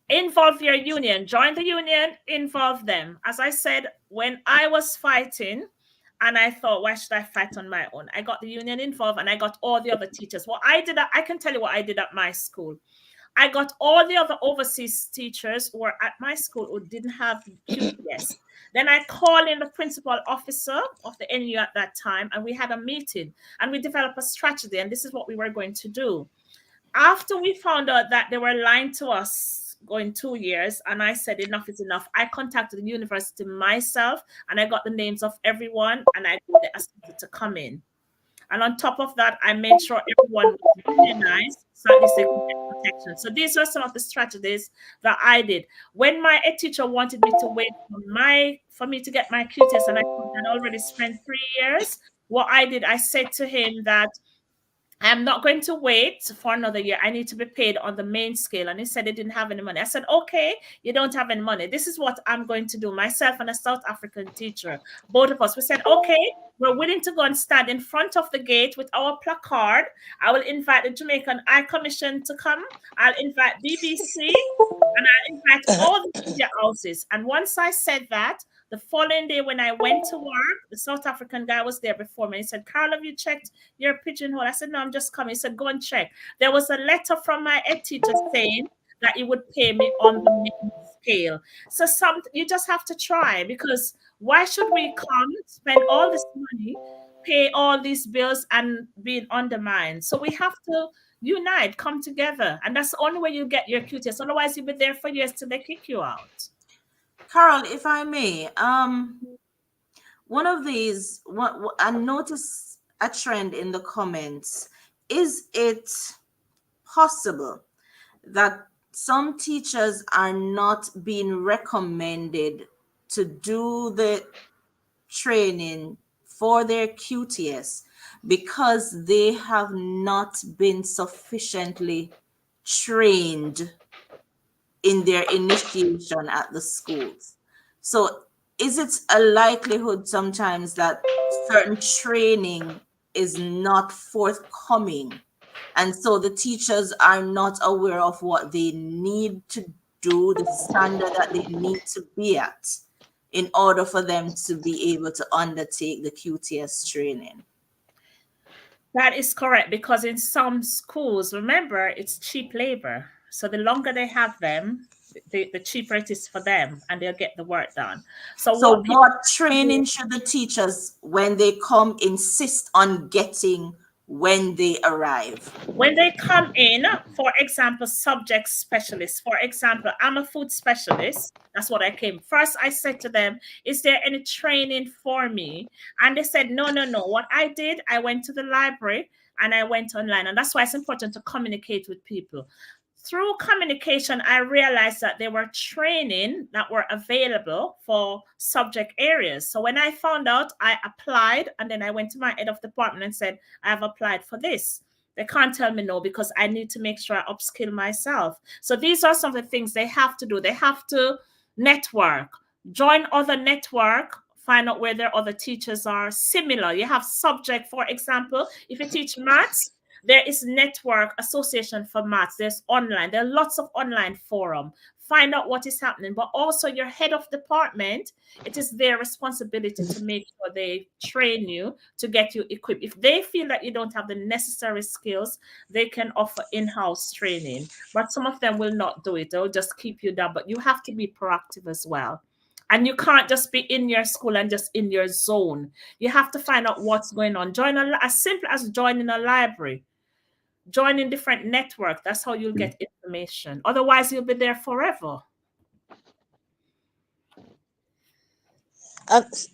S4: Involve your union. Join the union, involve them. As I said, when I was fighting, and I thought, why should I fight on my own? I got the union involved, and I got all the other teachers. What I did, I can tell you what I did at my school. I got all the other overseas teachers who were at my school who didn't have QTS. Then I called in the principal officer of the NU at that time, and we had a meeting, and we developed a strategy, and this is what we were going to do. After we found out that they were lying to us going 2 years, and I said enough is enough, I contacted the university myself, and I got the names of everyone, and I got the assistant to come in. And on top of that, I made sure everyone was unionized, so at least they could get protection. So these were some of the strategies that I did. When my ed teacher wanted me to wait for me to get my QTS, and I had already spent 3 years, what I did, I said to him that I'm not going to wait for another year. I need to be paid on the main scale. And he said he didn't have any money. I said, okay, you don't have any money. This is what I'm going to do. Myself and a South African teacher, both of us, we said, okay, we're willing to go and stand in front of the gate with our placard. I will invite the Jamaican Eye Commission to come. I'll invite BBC, and I'll invite all the media houses. And once I said that, the following day when I went to work, the South African guy was there before me. He said, Carl, have you checked your pigeonhole? I said, no, I'm just coming. He said, go and check. There was a letter from my ed teacher saying that he would pay me on the main scale. So you just have to try, because why should we come, spend all this money, pay all these bills and be undermined? So we have to unite, come together. And that's the only way you get your QTS. Otherwise, you'll be there for years till they kick you out.
S2: Carol, if I may, one of these, I noticed a trend in the comments. Is it possible that some teachers are not being recommended to do the training for their QTS because they have not been sufficiently trained in their initiation at the schools. So is it a likelihood sometimes that certain training is not forthcoming, and so the teachers are not aware of what they need to do, the standard that they need to be at in order for them to be able to undertake the QTS training?
S4: That is correct, because in some schools, remember, it's cheap labor. So the longer they have them, the cheaper it is for them, and they'll get the work done. So
S2: So
S4: what people
S2: what training should the teachers, when they come, insist on getting when they arrive?
S4: when they come in, for example, subject specialists, for example, I'm a food specialist. That's what I came. First, I said to them, is there any training for me? And they said, no, no, no. What I did, I went to the library and I went online. And that's why it's important to communicate with people. Through communication, I realized that there were training that were available for subject areas. So when I found out, I applied, and then I went to my head of department and said, I have applied for this. They can't tell me no, because I need to make sure I upskill myself. So these are some of the things they have to do. They have to network, join other network, find out where their other teachers are similar. You have subject, for example, if you teach maths, there is network association for maths. There's online. There are lots of online forum. Find out what is happening. But also your head of department, it is their responsibility to make sure they train you to get you equipped. If they feel that you don't have the necessary skills, they can offer in-house training. But some of them will not do it. They'll just keep you down. But you have to be proactive as well. And you can't just be in your school and just in your zone. You have to find out what's going on. Join as simple as joining a library. Joining different networks. That's how you'll get information. Otherwise, you'll be there forever.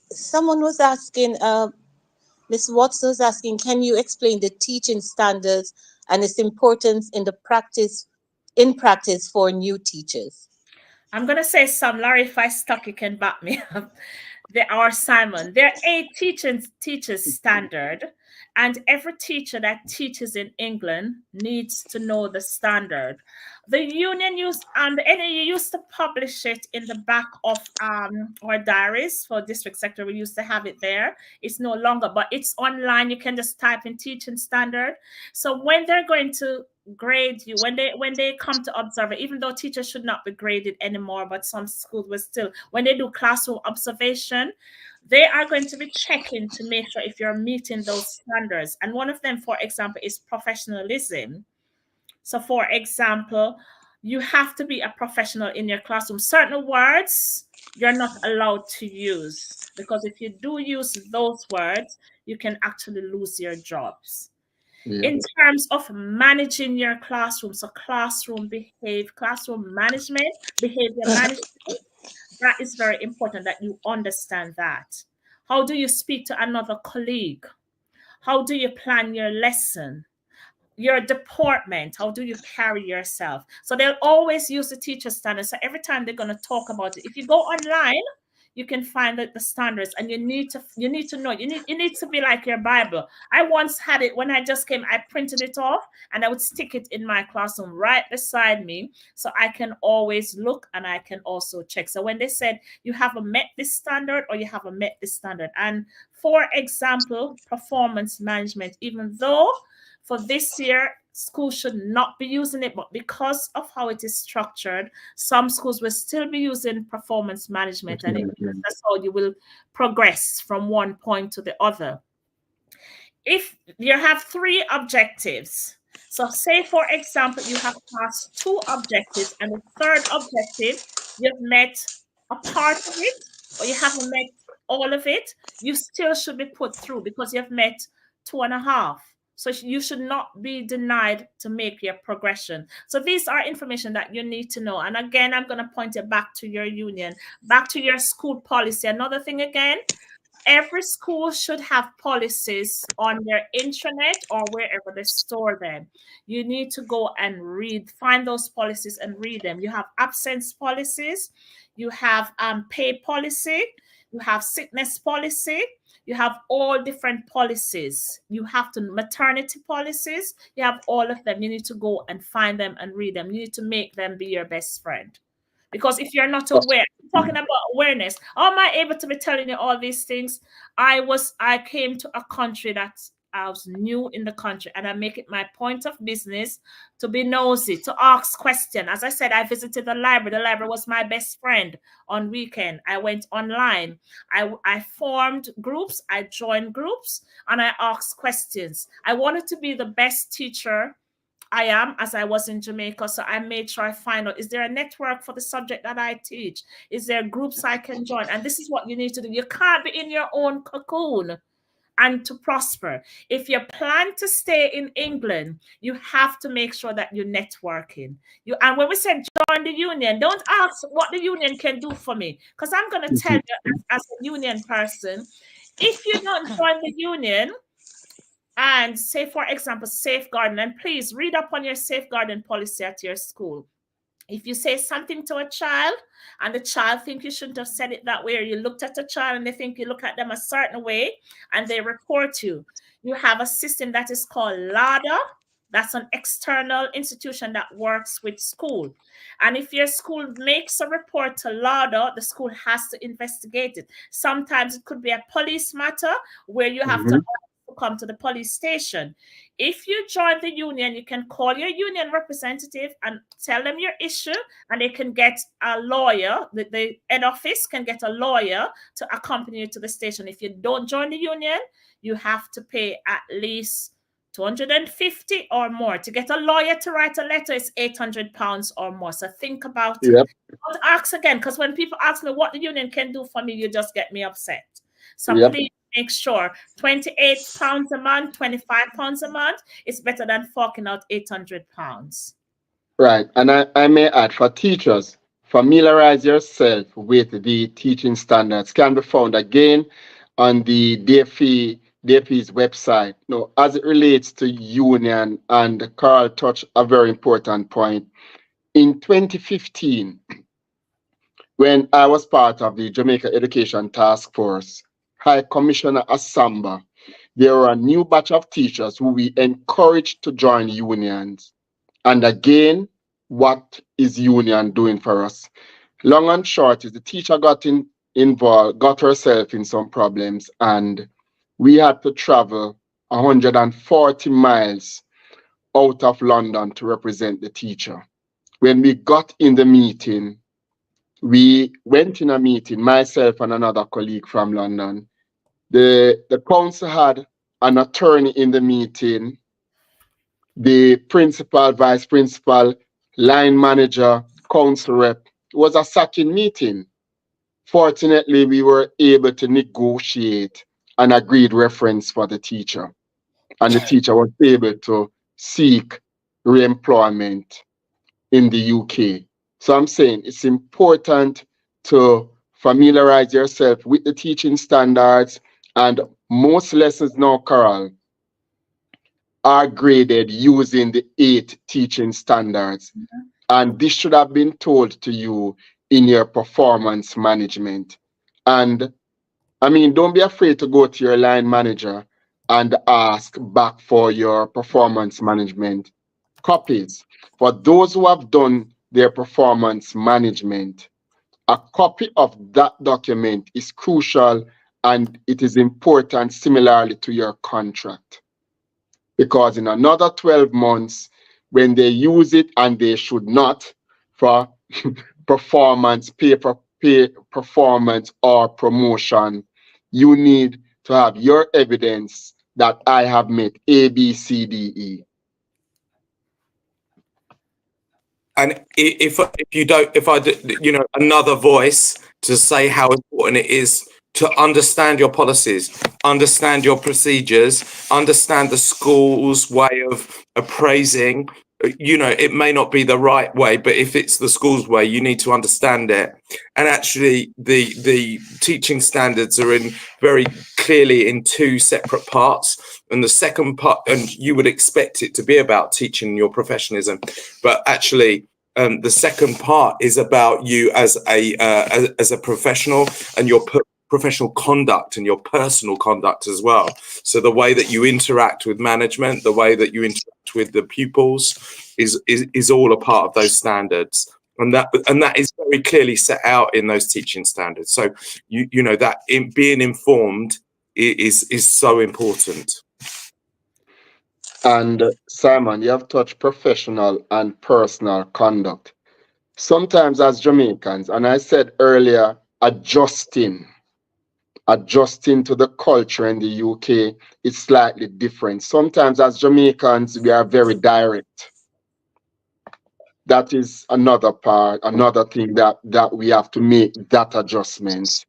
S6: Someone was asking, Ms. Watson was asking, can you explain the teaching standards and its importance in practice for new teachers?
S4: I'm going to say some. Larry, if I stuck, you can back me up. There are, Simon. There are 8 teachers standard, and every teacher that teaches in England needs to know the standard. The union used and the NAU used to publish it in the back of our diaries for district sector. We used to have it there. It's no longer, but it's online. You can just type in teaching standard. So when they're going to grade you, when they come to observe it, even though teachers should not be graded anymore, but some schools will still, when they do classroom observation, they are going to be checking to make sure if you're meeting those standards. And one of them, for example, is professionalism. So for example, you have to be a professional in your classroom. Certain words you're not allowed to use, because if you do use those words, you can actually lose your jobs.
S3: Yeah.
S4: In terms of managing your classroom, so classroom management, behavior management, that is very important that you understand that. How do you speak to another colleague? How do you plan your lesson? Your deportment, how do you carry yourself? So they'll always use the teacher standards. So every time they're going to talk about it, if you go online, you can find the standards, and you need to know. You need to be like your Bible. I once had it when I just came. I printed it off and I would stick it in my classroom right beside me, so I can always look and I can also check. So when they said you haven't met this standard or you haven't met this standard, and for example, performance management, even though for this year, schools should not be using it, but because of how it is structured, some schools will still be using performance management, and that's how you will progress from one point to the other. If you have 3 objectives, so say for example, you have passed 2 objectives, and the 3rd objective, you've met a part of it, or you haven't met all of it, you still should be put through because you've met 2.5. So you should not be denied to make your progression. So these are information that you need to know. And again, I'm going to point it back to your union, back to your school policy. Another thing again, every school should have policies on their intranet or wherever they store them. You need to go and find those policies and read them. You have absence policies. You have pay policy. you have sickness policy, you have all different policies. You have to maternity policies, you have all of them. You need to go and find them and read them. You need to make them be your best friend. Because if you're not aware, talking about awareness, how am I able to be telling you all these things? I came to a country that I was new in the country, and I make it my point of business to be nosy, to ask questions. As I said, I visited the library. The library was my best friend on weekend. I went online. I formed groups. I joined groups, and I asked questions. I wanted to be the best teacher I am as I was in Jamaica. So I made sure I find out, is there a network for the subject that I teach? Is there groups I can join? And this is what you need to do. You can't be in your own cocoon and to prosper. If you plan to stay in England, you have to make sure that you're networking. And when we said join the union, don't ask what the union can do for me, because I'm going to tell you as a union person, if you don't join the union, and say, for example, safeguarding, and please read up on your safeguarding policy at your school. If you say something to a child and the child think you shouldn't have said it that way, or you looked at a child and they think you look at them a certain way and they report you, you have a system that is called LADA. That's an external institution that works with school. And if your school makes a report to LADA, the school has to investigate it. Sometimes it could be a police matter where you have to come to the police station. If you join the union, you can call your union representative and tell them your issue, and they can get a lawyer. The head office can get a lawyer to accompany you to the station. If you don't join the union, you have to pay at least $250 or more. To get a lawyer to write a letter is £800 or more. So think about it. Don't ask again, because when people ask me what the union can do for me, you just get me upset. So please make sure £28 a month, £25 a month is better than forking out £800.
S3: Right. And I may add, for teachers, familiarize yourself with the teaching standards. Can be found again on the DFE's website. Now, as it relates to union, and Carl touched a very important point. In 2015, when I was part of the Jamaica Education Task Force, High Commissioner Asamba, there were a new batch of teachers who we encouraged to join unions. And again, what is union doing for us? Long and short is the teacher got involved, got herself in some problems, and we had to travel 140 miles out of London to represent the teacher. When we got in the meeting, we went in a meeting, myself and another colleague from London. The council had an attorney in the meeting, the principal, vice principal, line manager, council rep. It was a sacking meeting. Fortunately, we were able to negotiate an agreed reference for the teacher. And the teacher was able to seek re-employment in the UK. So I'm saying it's important to familiarize yourself with the teaching standards, and most lessons now, Carol, are graded using the 8 teaching standards. And this should have been told to you in your performance management. And I mean, don't be afraid to go to your line manager and ask back for your performance management copies. For those who have done their performance management, a copy of that document is crucial, and it is important similarly to your contract. Because in another 12 months, when they use it, and they should not, for performance, pay performance or promotion, you need to have your evidence that I have met A, B, C, D, E.
S5: And if another voice to say how important it is to understand your policies, understand your procedures, understand the school's way of appraising. It may not be the right way, but if it's the school's way, you need to understand it. And actually, the teaching standards are very clearly in 2 separate parts. And the second part, and you would expect it to be about teaching your professionalism, but actually, the second part is about you as a professional and your professional conduct and your personal conduct as well. So the way that you interact with management, the way that you interact with the pupils is all a part of those standards. And that is very clearly set out in those teaching standards. So you know that being informed is so important.
S3: And Simon, you have touched professional and personal conduct. Sometimes as Jamaicans, and I said earlier, adjusting to the culture in the UK is slightly different. Sometimes as Jamaicans, we are very direct. That is another thing that we have to make that adjustment.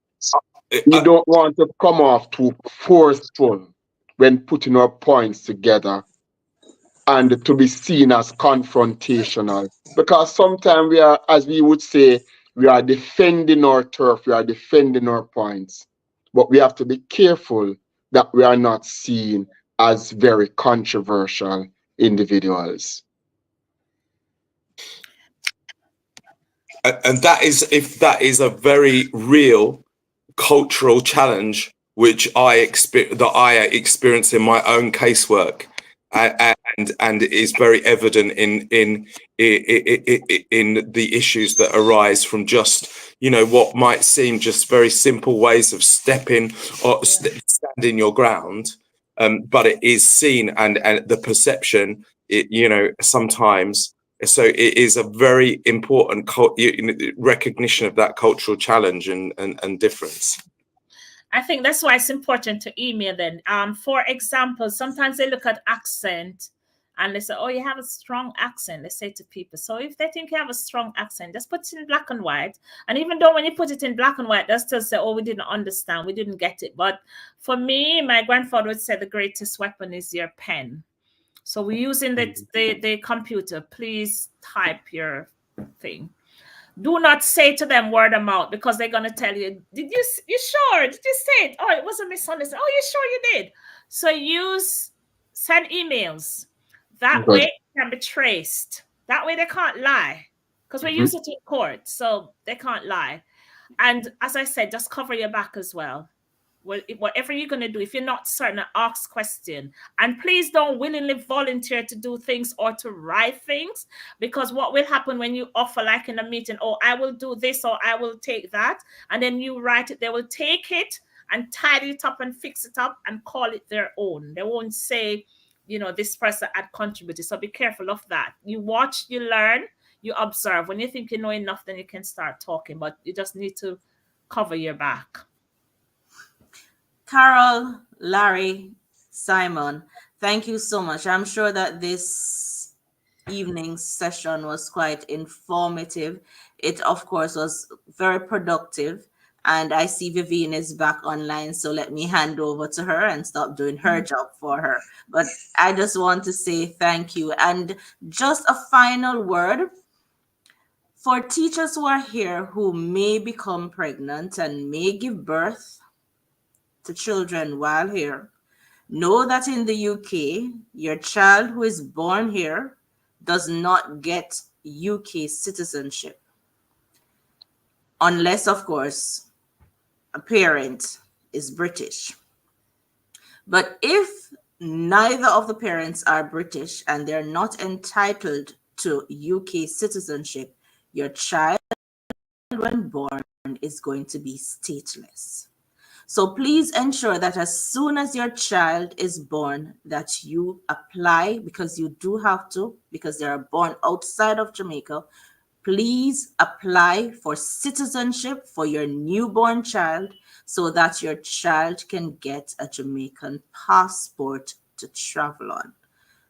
S3: We don't want to come off too forceful when putting our points together and to be seen as confrontational. Because sometimes we are, as we would say, we are defending our turf, we are defending our points. But we have to be careful that we are not seen as very controversial individuals.
S5: And that is a very real cultural challenge which I experience in my own casework, and it is very evident in the issues that arise from just, you know, what might seem just very simple ways of stepping or standing your ground, but it is seen and the perception, you know, sometimes. So it is a very important recognition of that cultural challenge and difference.
S4: I think that's why it's important to email them. For example, sometimes they look at accent and they say, oh, you have a strong accent. They say to people. So if they think you have a strong accent, just put it in black and white. And even though when you put it in black and white, they'll still say, oh, we didn't understand. We didn't get it. But for me, my grandfather would say the greatest weapon is your pen. So we're using the computer. Please type your thing. Do not say to them word of mouth, because they're going to tell you, you sure? Did you say it? Oh, it was a misunderstanding. Oh, you sure you did? So send emails. That way it can be traced. That way they can't lie, because we use it in court, so they can't lie. And as I said, just cover your back as well. Well, whatever you're going to do, if you're not certain, ask question. And please don't willingly volunteer to do things or to write things, because what will happen when you offer, like in a meeting, oh, I will do this or I will take that, and then you write it, they will take it and tidy it up and fix it up and call it their own. They won't say, you know, this person had contributed. So be careful of that. You watch, you learn, you observe. When you think you know enough, then you can start talking, but you just need to cover your back.
S2: Carol, Larry, Simon, thank you so much. I'm sure that this evening's session was quite informative. It, of course, was very productive. And I see Vivian is back online, so let me hand over to her and stop doing her job for her. But I just want to say thank you. And just a final word for teachers who are here who may become pregnant and may give birth to children while here. Know that in the UK, your child who is born here does not get UK citizenship. Unless, of course, a parent is British. But if neither of the parents are British and they're not entitled to UK citizenship, your child, when born, is going to be stateless. So please ensure that as soon as your child is born, that you apply, because you do have to, because they are born outside of Jamaica. Please apply for citizenship for your newborn child so that your child can get a Jamaican passport to travel on.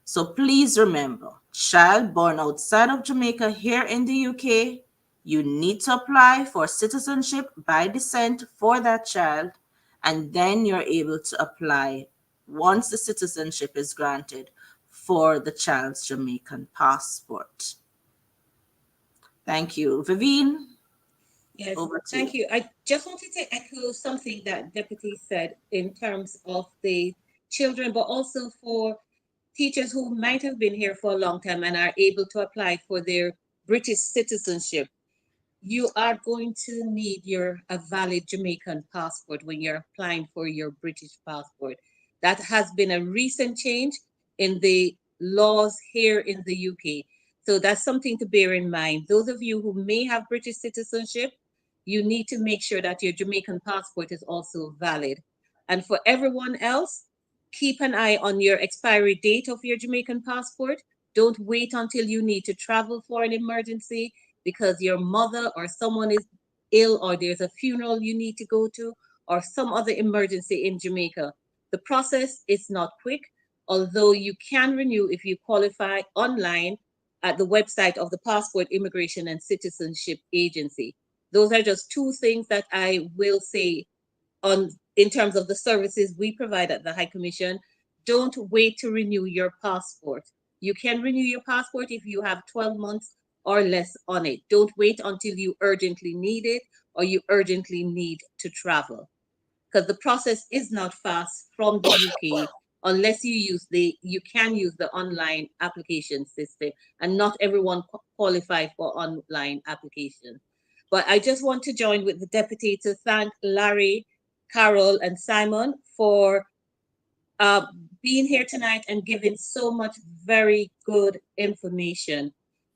S2: So please remember, child born outside of Jamaica here in the UK, you need to apply for citizenship by descent for that child, and then you're able to apply, once the citizenship is granted, for the child's Jamaican passport. Thank you. Vivian?
S6: Yes,
S2: over to
S6: thank you. I just wanted to echo something that Deputy said in terms of the children, but also for teachers who might have been here for a long time and are able to apply for their British citizenship. you are going to need a valid Jamaican passport when you're applying for your British passport. That has been a recent change in the laws here in the UK. So that's something to bear in mind. Those of you who may have British citizenship, you need to make sure that your Jamaican passport is also valid. And for everyone else, keep an eye on your expiry date of your Jamaican passport. Don't wait until you need to travel for an emergency because your mother or someone is ill or there's a funeral you need to go to or some other emergency in Jamaica. The process is not quick, although you can renew if you qualify online at the website of the Passport, Immigration and Citizenship Agency. Those are just two things that I will say in terms of the services we provide at the High Commission. Don't wait to renew your passport. You can renew your passport if you have 12 months or less on it. Don't wait until you urgently need it or you urgently need to travel, because the process is not fast from the UK unless you can use the online application system, and not everyone qualifies for online application. But I just want to join with the deputy to thank Larry, Carol, and Simon for being here tonight and giving so much very good information.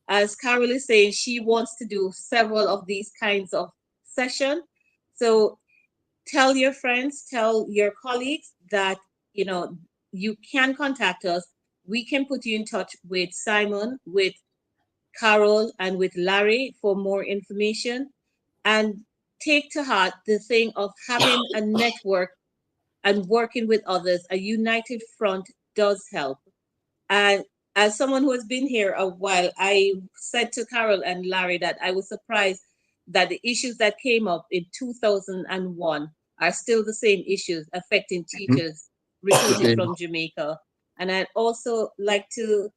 S6: As Carol is saying, she wants to do several of these kinds of sessions. So tell your friends, tell your colleagues that, you can contact us. We can put you in touch with Simon, with Carol, and with Larry for more information. And take to heart the thing of having a network and working with others. A united front does help. And as someone who has been here a while, I said to Carol and Larry that I was surprised that the issues that came up in 2001 are still the same issues affecting teachers recruited from Jamaica. And I'd also like to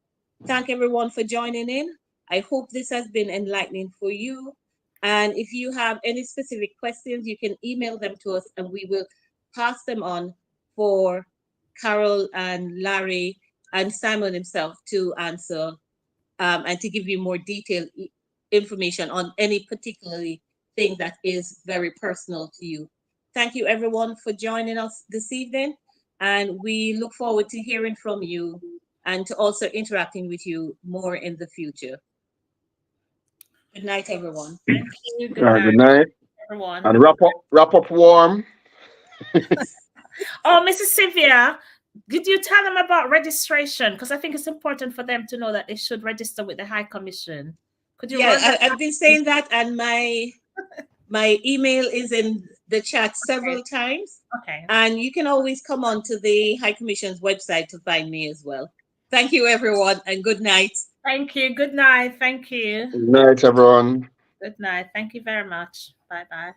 S6: thank everyone for joining in. I hope this has been enlightening for you. And if you have any specific questions, you can email them to us and we will pass them on for Carol and Larry and Simon himself to answer and to give you more detailed information on any particular thing that is very personal to you. Thank you everyone for joining us this evening, and we look forward to hearing from you and to also interacting with you more in the future. Good night, everyone.
S4: Thank you.
S3: Good night,
S4: everyone.
S3: and wrap up warm.
S4: Oh, Mrs. Sylvia, did you tell them about registration? Because I think it's important for them to know that they should register with the High Commission. Could you?
S6: Yeah, I've been saying that, and my email is in the chat several times.
S4: Okay.
S6: And you can always come on to the High Commission's website to find me as well. Thank you, everyone, and good night.
S4: Thank you. Good night. Thank you.
S3: Good night, everyone.
S4: Good night. Thank you very much. Bye-bye.